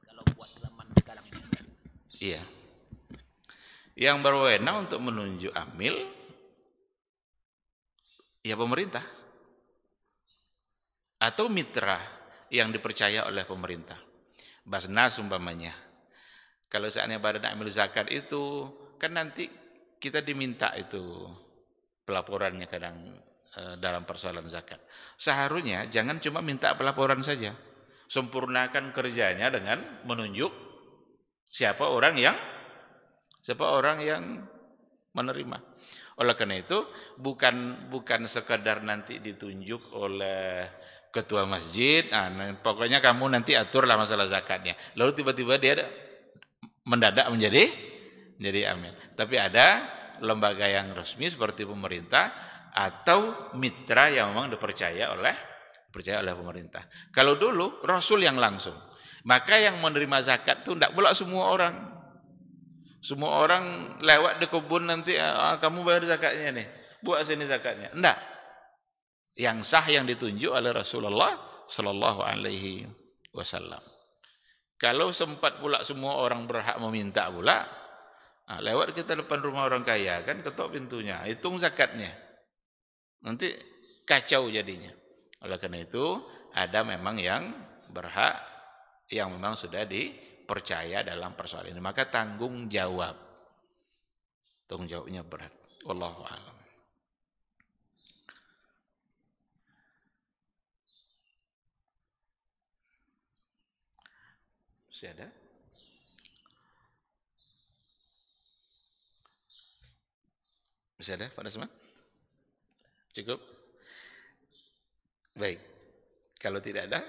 Kalau buat zaman sekarang ini. Iya. Yang berwenang untuk menunjuk amil ya pemerintah atau mitra yang dipercaya oleh pemerintah. Basnas umpamanya. Kalau seandainya badan amil zakat itu kan nanti kita diminta itu pelaporannya kadang dalam persoalan zakat. Seharusnya jangan cuma minta pelaporan saja. Sempurnakan kerjanya dengan menunjuk siapa orang yang menerima. Oleh karena itu bukan sekadar nanti ditunjuk oleh ketua masjid, pokoknya kamu nanti aturlah masalah zakatnya. Lalu tiba-tiba dia mendadak menjadi amil. Tapi ada lembaga yang resmi seperti pemerintah atau mitra yang memang dipercaya oleh pemerintah. Kalau dulu Rasul yang langsung, maka yang menerima zakat itu tidak pula semua orang. Semua orang lewat di kebun nanti kamu bayar zakatnya nih, buat sini zakatnya. Enggak. Yang sah yang ditunjuk oleh Rasulullah sallallahu alaihi wasallam. Kalau sempat pula semua orang berhak meminta pula, lewat kita depan rumah orang kaya kan, ketok pintunya, hitung zakatnya. Nanti kacau jadinya. Oleh karena itu ada memang yang berhak, yang memang sudah dipercaya dalam persoalan ini, maka tanggung jawabnya berat. Wallahu a'lam. Masih ada? Masih ada pada semua? Cukup? Baik. Kalau tidak ada,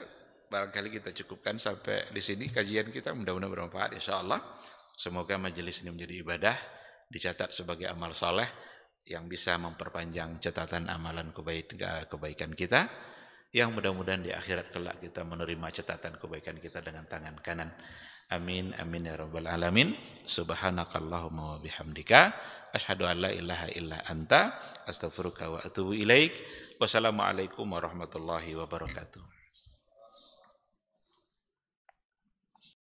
barangkali kita cukupkan sampai di sini kajian kita, mudah-mudahan bermanfaat insyaallah. Semoga majelis ini menjadi ibadah, dicatat sebagai amal soleh yang bisa memperpanjang catatan amalan kebaikan kita, yang mudah-mudahan di akhirat kelak kita menerima catatan kebaikan kita dengan tangan kanan. Amin amin ya rabbal alamin. Subhanakallahumma wa bihamdika asyhadu an la ilaha illa anta astaghfiruka wa atubu ilaik. Wassalamualaikum warahmatullahi wabarakatuh.